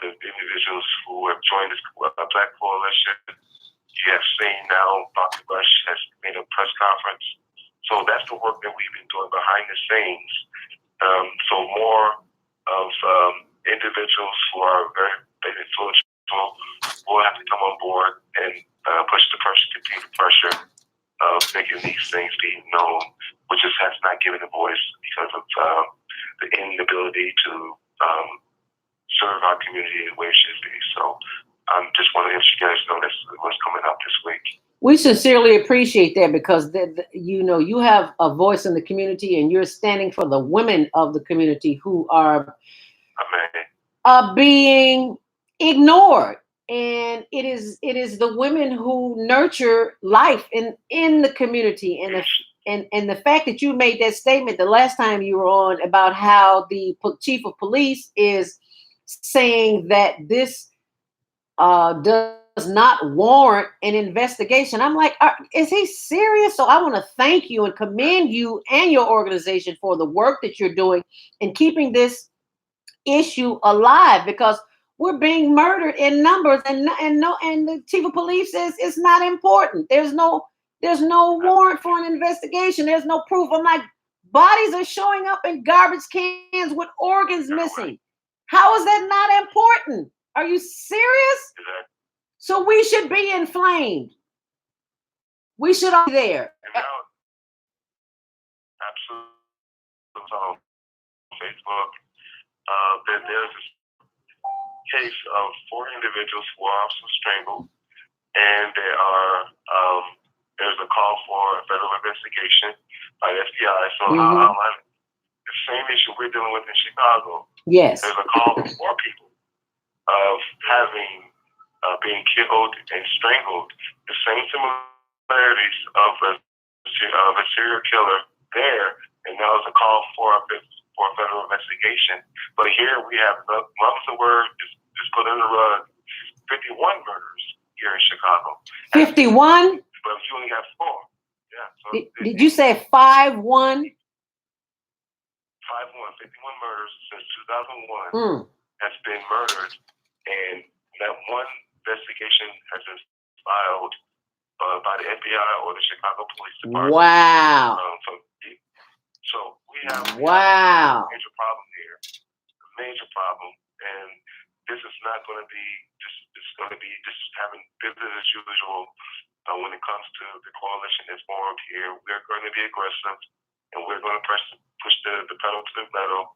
the individuals who have joined this Black Coalition. You have seen now Dr. Bush has made a press conference. So that's the work that we've been doing behind the scenes. So more of individuals who are very influential will have to come on board and continue the pressure of making these things be known, which has not given a voice because of the inability to serve our community the way it should be. So I'm just wondering if you guys know what's coming up this week. We sincerely appreciate that because you have a voice in the community and you're standing for the women of the community who are being ignored. And it is the women who nurture life in the community. And the fact that you made that statement the last time you were on about how the chief of police is saying that this does not warrant an investigation. I'm like, is he serious? So I want to thank you and commend you and your organization for the work that you're doing in keeping this issue alive, because we're being murdered in numbers, and the chief of police says it's not important. There's no warrant for an investigation. There's no proof. I'm like, bodies are showing up in garbage cans with organs missing. How is that not important? Are you serious? So we should be inflamed. We should all be there. Absolutely. Facebook, there's a case of 4 individuals who are also strangled, and there's a call for a federal investigation by the FBI. So I'll outline the same issue we're dealing with in Chicago. Yes. There's a call for 4 people of having being killed and strangled. The same similarities of a serial killer there, and now there's a call for a federal investigation. But here we have months of word just put in the rug. 51 murders here in Chicago. 51? But you only have 4. Yeah. So did you say 5-1? 51 murders since 2001 has been murdered, and that one investigation has been filed by the FBI or the Chicago Police Department. Wow. So we have a major problem here, a major problem, and this is not going to be just having business as usual when it comes to the coalition that's formed here. We're going to be aggressive, and we're going to push the pedal to the metal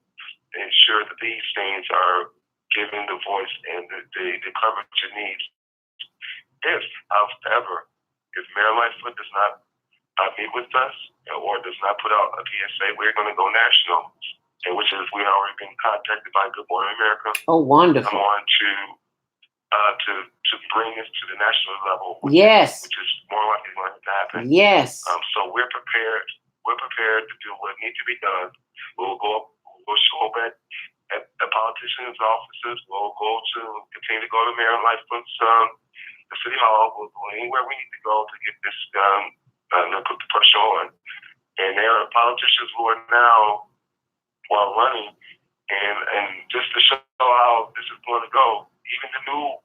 and ensure that these things are given the voice and the coverage it needs. If Mayor Lightfoot does not meet with us or does not put out a PSA, we're going to go national, and which is we already been contacted by Good Morning America. Oh, wonderful! Come on to bring this to the national level. Which is more likely going to happen. Yes. So we're prepared. We're prepared to do what needs to be done. We'll show up at the politicians' offices. We'll continue to go to Mayor Lightfoot's the City Hall. We'll go anywhere we need to go to get this put the pressure on. And there are politicians who are now running, and just to show how this is going to go, even the new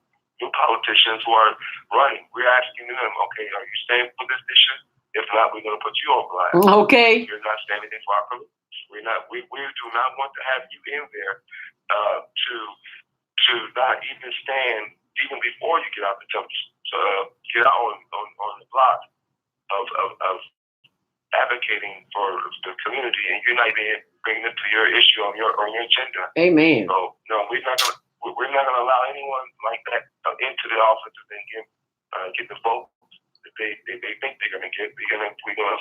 politicians who are running, we're asking them, okay, are you standing for this issue? If not, we're going to put you on blast. Okay. You're not standing for our police. We do not want to have you in there to not even stand even before you get out the temples. So get out on the block of advocating for the community, and you're not even bringing it to your issue on your agenda. Amen. So no, we're not gonna allow anyone like that into the office and then get the vote that they think they're gonna get. We're gonna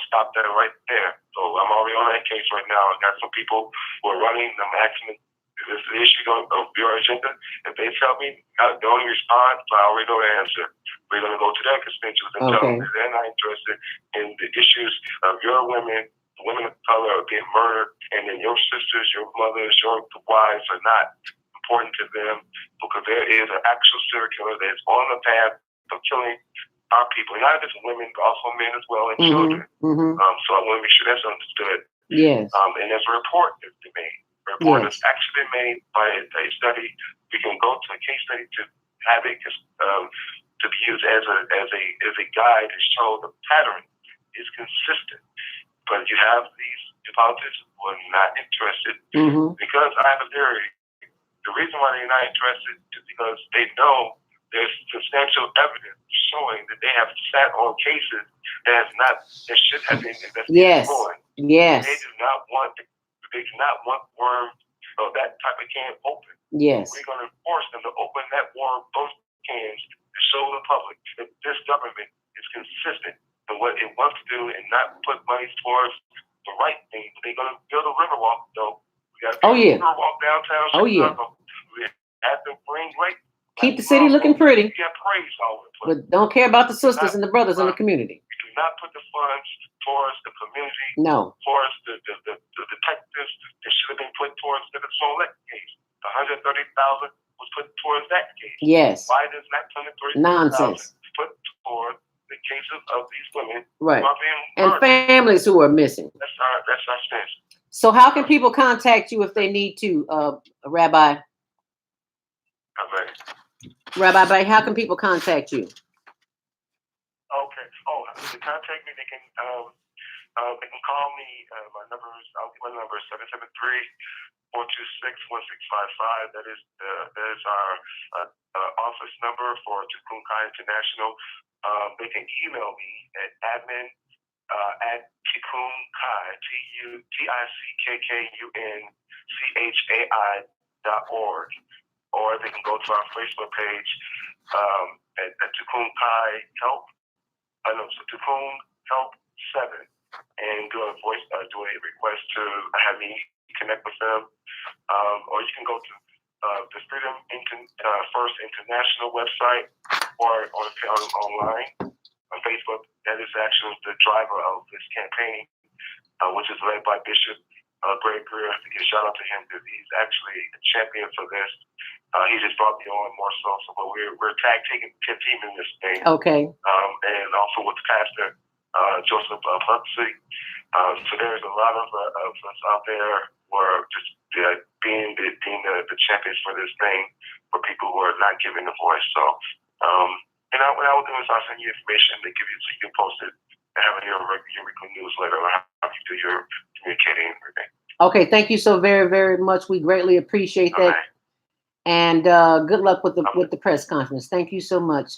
stop that right there. So I'm already on that case right now. I got some people who are running. I'm asking them, is this the issue of your agenda? If they tell me don't respond, I already know the answer. We're gonna go to their constituents and tell them that they're not interested in the issues of your women of color are being murdered, and then your sisters, your mothers, your wives are not important to them, because there is an actual serial killer that's on the path of killing our people, not just women, but also men as well, and children. So I want to make sure that's understood. Yes. And there's a report that's been made. A report that's actually been made by a study. We can go to a case study to have it to be used as a guide to show the pattern is consistent. But you have these politicians who are not interested, because I have a theory. The reason why they're not interested is because they know there's substantial evidence showing that they have sat on cases that should have been investigated on. Yes. They do not want worms or that type of can open. Yes. We're going to force them to open those cans to show the public that this government is consistent in what it wants to do and not put money towards the right thing. They're going to build a Riverwalk, though. We got to build a Riverwalk downtown Chicago. We have to bring keep the city looking pretty. We got praise all over the place. But don't care about the sisters and the brothers in the community. We do not put the funds towards the community. No. Towards the detectives that should have been put towards the Solet case. The $130,000 was put towards that case. Yes. Why does not $130,000 put towards the cases of these women who are being murdered? And families who are missing? That's our stance. So how can people contact you if they need to, Rabbi? Okay. Rabbi, how can people contact you? Okay. To contact me, they can call me. I'll give my number, 773-426-1655. That is our office number for Tukunkai International. They can email me at admin at Tukunkai, TICKKUNCHAI.org. Or they can go to our Facebook page at Tukunkai Help. Tukun Help 7, and do a request to have me connect with them. Or you can go to the Freedom First International website, or online on Facebook. That is actually the driver of this campaign, which is led by Bishop Greg Greer. To give a shout out to him, because he's actually a champion for this. He just brought me on more so but we're tag teaming this thing. Okay. And also with Pastor Joseph Huxley. So there's a lot of us out there who are just being the champions for this thing for people who are not given the voice. So, and what I will do is I'll send you information to give you so you can post it and have it in your weekly newsletter, or how you do your communicating and everything. Okay, thank you so very, very much. We greatly appreciate that. Right. And good luck with the press conference. Thank you so much.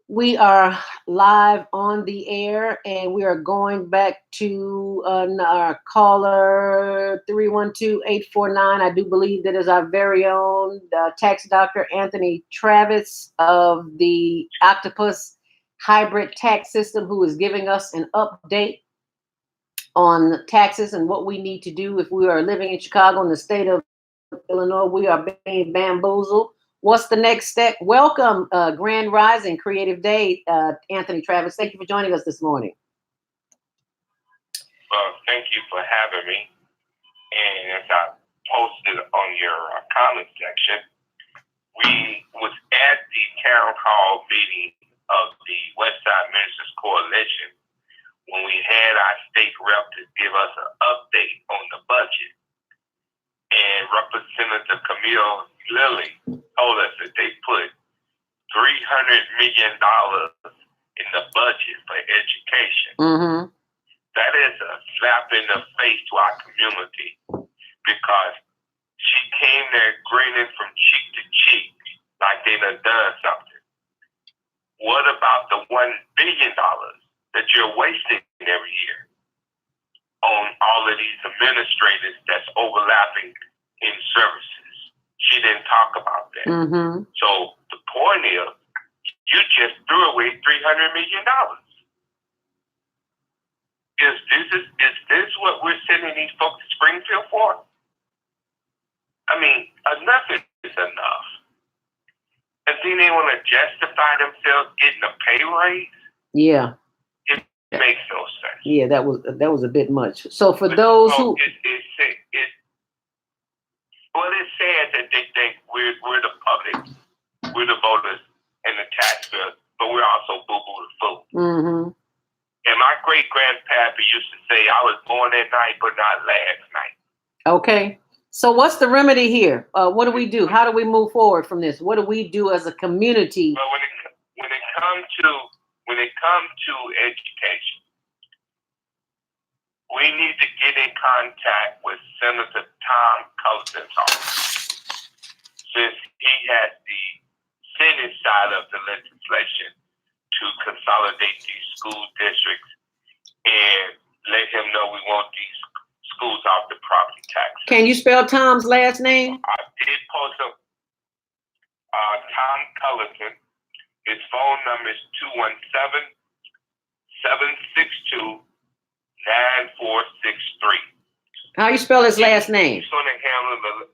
We are live on the air, and we are going back to our caller 312-849. I do believe that is our very own tax doctor Anthony Travis of the Octopus Hybrid Tax System, who is giving us an update on taxes and what we need to do if we are living in Chicago in the state of Illinois. We are being bamboozled. What's the next step? Welcome, Grand Rising Creative Day, Anthony Travis. Thank you for joining us this morning. Well, thank you for having me. And as I posted on your comment section, we was at the town hall meeting of the Westside Ministers Coalition when we had our state rep to give us an update on the budget, and Representative Camille Lilly told us that they put $300 million in the budget for education. Mm-hmm. That is a slap in the face to our community, because she came there grinning from cheek to cheek like they done something. What about the $1 billion that you're wasting every year on all of these administrators that's overlapping in services? She didn't talk about that. Mm-hmm. So the point is, you just threw away $300 million. Is this what we're sending these folks to Springfield for? I mean, enough is enough. And then they want to justify themselves getting a pay raise? Yeah. It makes no sense. Yeah, that was a bit much. So for those who... It's sad that they think we're the public, we're the voters and the taxpayers, but we're also boo-boo the fool. Mm-hmm. And my great-grandpappy used to say, I was born at night, but not last night. Okay. So what's the remedy here? What do we do? How do we move forward from this? What do we do as a community? Well, when it comes to education, we need to get in contact with Senator Tom Culleton's office, since he has the Senate side of the legislation to consolidate these school districts and let him know we want these schools off the property tax. Can you spell Tom's last name? I did post up Tom Culleton. His phone number is 217-762-9463. How you spell his last name? He's going to handle the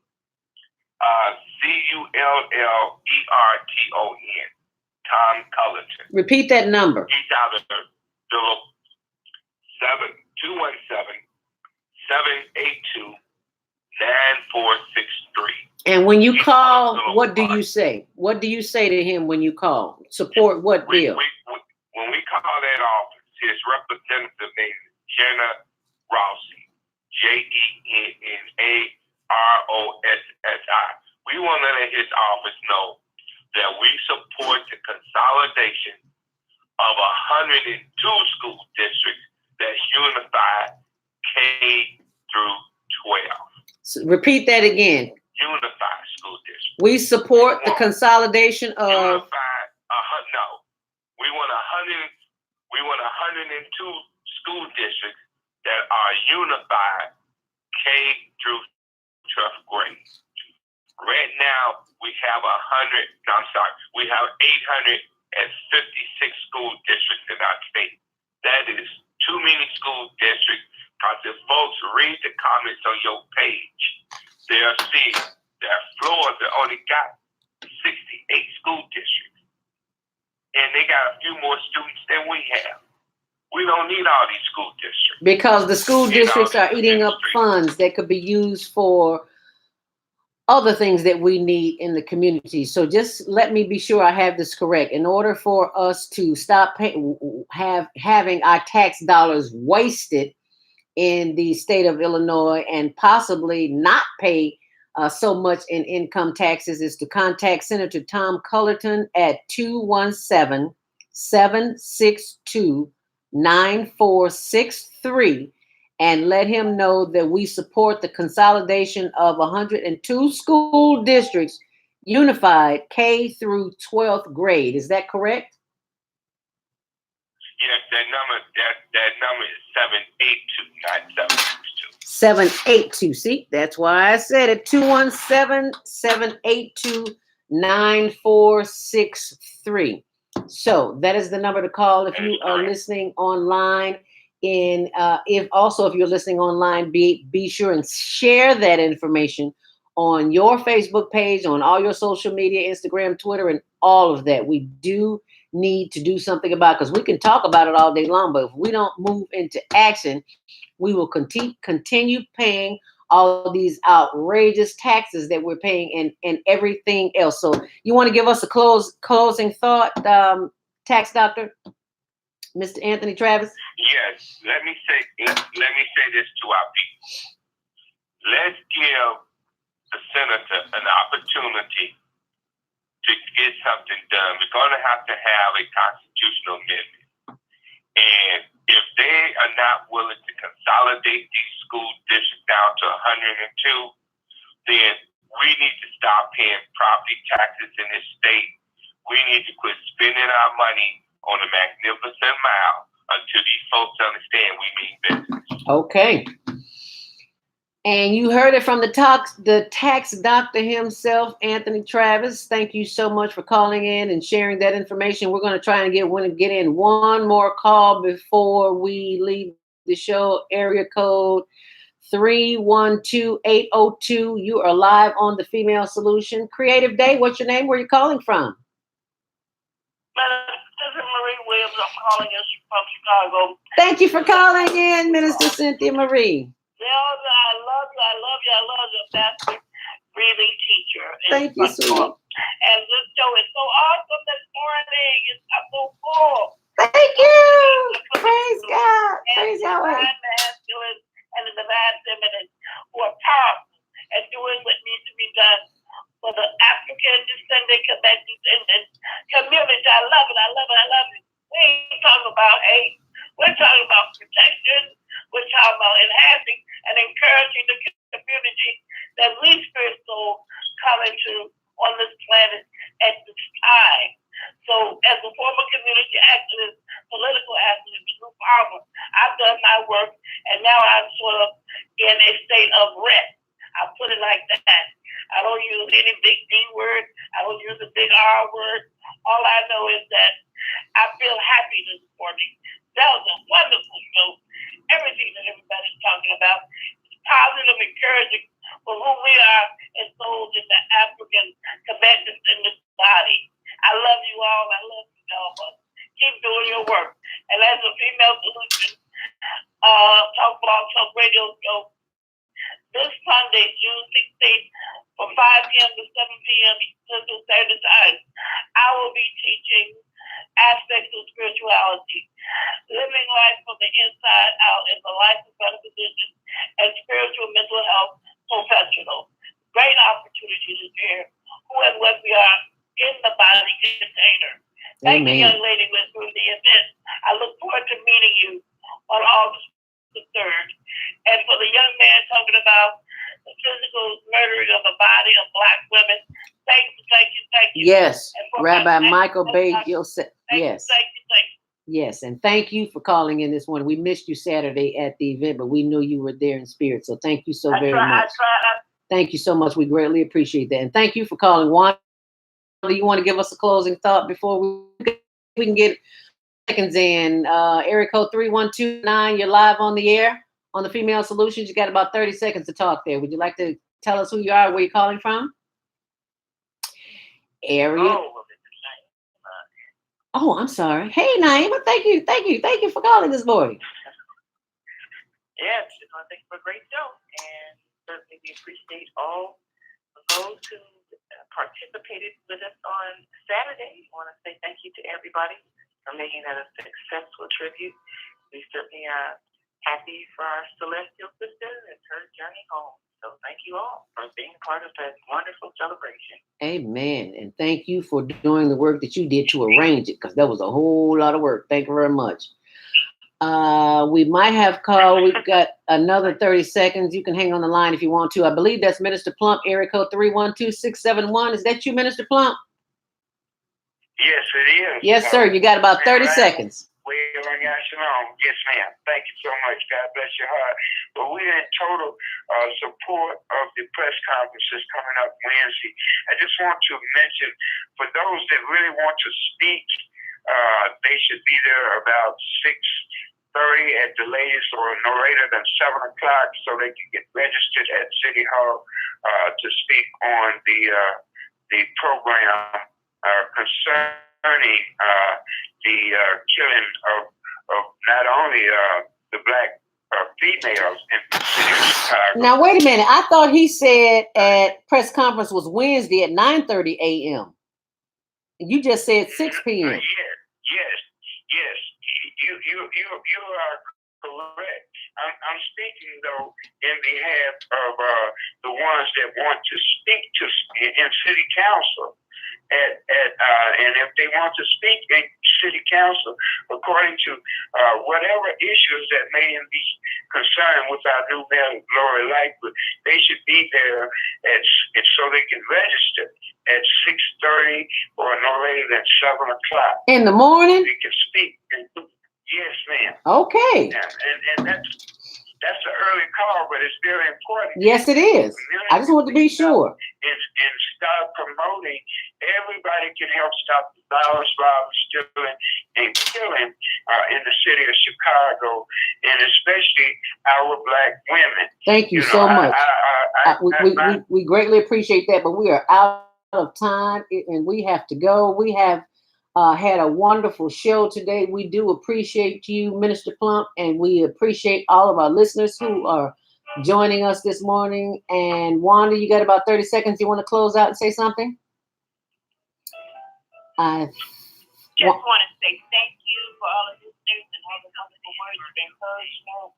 Cullerton. Tom Culleton. Repeat that number. He's out of the 217-782-9463. And when you call, what do you say? What do you say to him when you call? Support what bill? When we call that office, his representative name is Jenna Rossi, JENNAROSSI. We want to let his office know that we support the consolidation of 102 school districts that's unified K through 12. So repeat that again. Unified school district. We support the consolidation of unified. No, we want 102 school districts that are unified K through 12th grade. Right now, we have 856 school districts in our state. That is too many school districts, because if folks read the comments on your page, they'll see that Florida only got 68 school districts. And they got a few more students than we have. We don't need all these school districts. Because the school districts are eating up funds that could be used for other things that we need in the community. So just let me be sure I have this correct. In order for us to stop having our tax dollars wasted in the state of Illinois and possibly not pay so much in income taxes, is to contact Senator Tom Culleton at 217-762-9463 and let him know that we support the consolidation of 102 school districts unified K through 12th grade. Is that correct? Yes, that number is 782-9762. 782. See, that's why I said it. 217-782-9463. So that is the number to call if you are listening online. And if you're listening online, be sure and share that information on your Facebook page, on all your social media, Instagram, Twitter, and all of that. We do need to do something about it, because we can talk about it all day long, but if we don't move into action, we will continue paying all these outrageous taxes that we're paying and everything else. So you want to give us a closing thought, tax doctor? Mr. Anthony Travis? Yes. Let me say this to our people. Let's give the senator an opportunity to get something done. We're going to have a constitutional amendment. And if they are not willing to consolidate these school districts down to 102, then we need to stop paying property taxes in this state. We need to quit spending our money on a magnificent mile until these folks understand we mean business. Okay. And you heard it from the tax doctor himself, Anthony Travis. Thank you so much for calling in and sharing that information. We're going to try and get in one more call before we leave the show. Area code 312802. You are live on the Female Solution. Creative Day, what's your name? Where are you calling from? This is Marie Williams. I'm calling you from Chicago. Thank you for calling in, Minister Cynthia Marie. I love you. That's the breathing teacher. Thank you, sweetie. And this show is so awesome this morning. I'm so full. Thank you. Praise God. Praise Yahweh. The divine masculine and the divine feminine who are powerful and doing what needs to be done for the African descendant connected and community. I love it. We ain't talking about hate. We're talking about protection. We're talking about enhancing and encouraging the community that we spirit soul come into on this planet at this time. So as a former community activist, political activist, Blue Power, I've done my work and now I'm sort of in a state of rest. I put it like that. I don't use any big D word. I don't use a big R word. All I know is that I feel happy this morning. That was a wonderful show. Everything that everybody's talking about is positive, encouraging for who we are as souls in the African combatants in this body. I love you all. But keep doing your work. And as a Female Solution Talk Blog Talk Radio show, this Sunday, June 16th, from 5 p.m. to 7 p.m. Central Standard Time, I will be teaching aspects of spirituality, living life from the inside out as a life of better position and spiritual mental health professional. Great opportunity to share who and what we are in the body container. Thank you, young lady, went through the event. I look forward to meeting you on August the 3rd. And for the young man talking about the physical murdering of the body of Black women, thank you. Yes, Rabbi Michael Bay, Yosef. Yes. Thank you. Yes, and thank you for calling in this morning. We missed you Saturday at the event, but we knew you were there in spirit. So thank you so very much. Thank you so much. We greatly appreciate that. And thank you for calling. Wanda, you want to give us a closing thought before we can get seconds in? Area code 3129, you're live on the air on the Female Solutions. You got about 30 seconds to talk there. Would you like to tell us who you are, where you're calling from? Area. Oh, I'm sorry. Hey, Naima, thank you for calling this morning. Yes, thank you for a great show, and certainly we appreciate all of those who participated with us on Saturday. I want to say thank you to everybody for making that a successful tribute. We certainly are happy for our celestial sister and her journey home. So thank you all for being part of that wonderful celebration. Amen. And thank you for doing the work that you did to arrange it, because that was a whole lot of work. Thank you very much. We might have called. We've got another 30 seconds. You can hang on the line if you want to. I believe that's Minister Plump, area code 312671. Is that you, Minister Plump? Yes, it is. Yes, sir. You got about 30 seconds. Yes, ma'am. Thank you so much. God bless your heart. But we're in total support of the press conferences coming up Wednesday. I just want to mention, for those that really want to speak, they should be there about 6:30 at the latest, or no later than 7 o'clock, so they can get registered at City Hall to speak on the program concerning the killing of not only the Black females in the city of Chicago. Now, wait a minute. I thought he said at press conference was Wednesday at 9:30 a.m. You just said 6 p.m. Yes. you are correct. I'm speaking though in behalf of the ones that want to speak to in city council. And if they want to speak in city council, according to whatever issues that may be concerned with our new mayor, Lori Lightfoot, they should be there so they can register at 6:30 or no later than 7 o'clock. In the morning? They can speak. Yes, ma'am. Okay. And that's an early call, but it's very important. Yes, it is. I just want to be sure. And start promoting. Everybody can help stop the violence, robbing, stealing, and killing in the city of Chicago, and especially our Black women. Thank you so much. We greatly appreciate that, but we are out of time, and we have to go. We have had a wonderful show today. We do appreciate you, Minister Plump, and we appreciate all of our listeners who are joining us this morning. And Wanda, you got about 30 seconds. You want to close out and say something? I just want to say thank you for all the listeners and all the wonderful words of encouragement.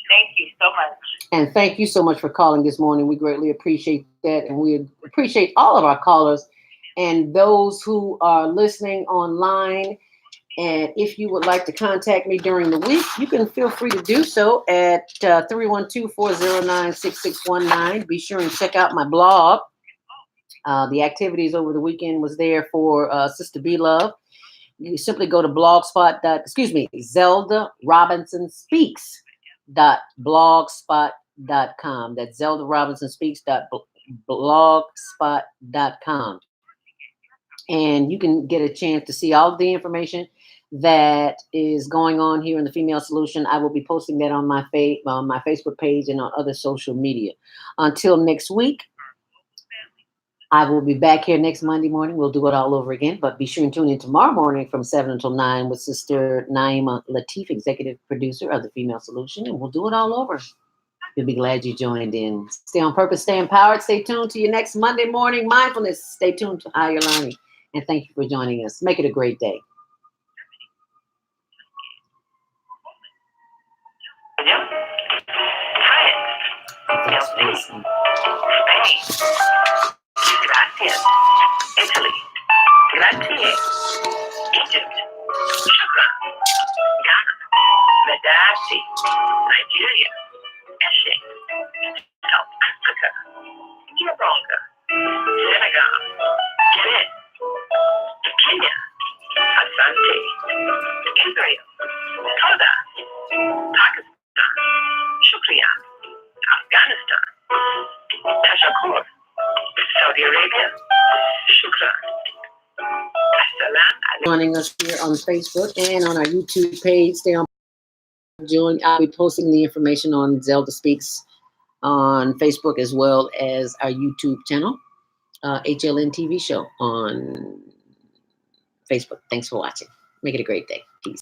Thank you so much. And thank you so much for calling this morning. We greatly appreciate that. And we appreciate all of our callers and those who are listening online. And if you would like to contact me during the week, you can feel free to do so at 312-409-6619. Be sure and check out my blog. The activities over the weekend was there for Sister B Love. You simply go to Zelda Robinson Speaks.blogspot.com. That's Zelda Robinson Speaks.blogspot.com. And you can get a chance to see all of the information that is going on here in the Female Solution. I will be posting that on my Facebook page and on other social media. Until next week, I will be back here next Monday morning. We'll do it all over again, but be sure and tune in tomorrow morning from 7 until 9 with Sister Naima Latif, executive producer of the Female Solution, and we'll do it all over. You'll be glad you joined in. Stay on purpose, stay empowered, stay tuned to your next Monday morning mindfulness. Stay tuned to Higher Learning, and thank you for joining us. Make it a great day. Gracias. Italy. Grazie. Egypt. Shukran. Ghana. Medasi. Nigeria. Eshe. South Africa. Nyabonga. Senegal. Benin. Kenya. Asante. Israel. Toda. Pakistan. Shukriya. Afghanistan. Tashakur. Saudi Arabia, shukran. Joining us here on Facebook and on our YouTube page. Stay on. I'll be posting the information on Zelda Speaks on Facebook as well as our YouTube channel, HLN TV show on Facebook. Thanks for watching. Make it a great day.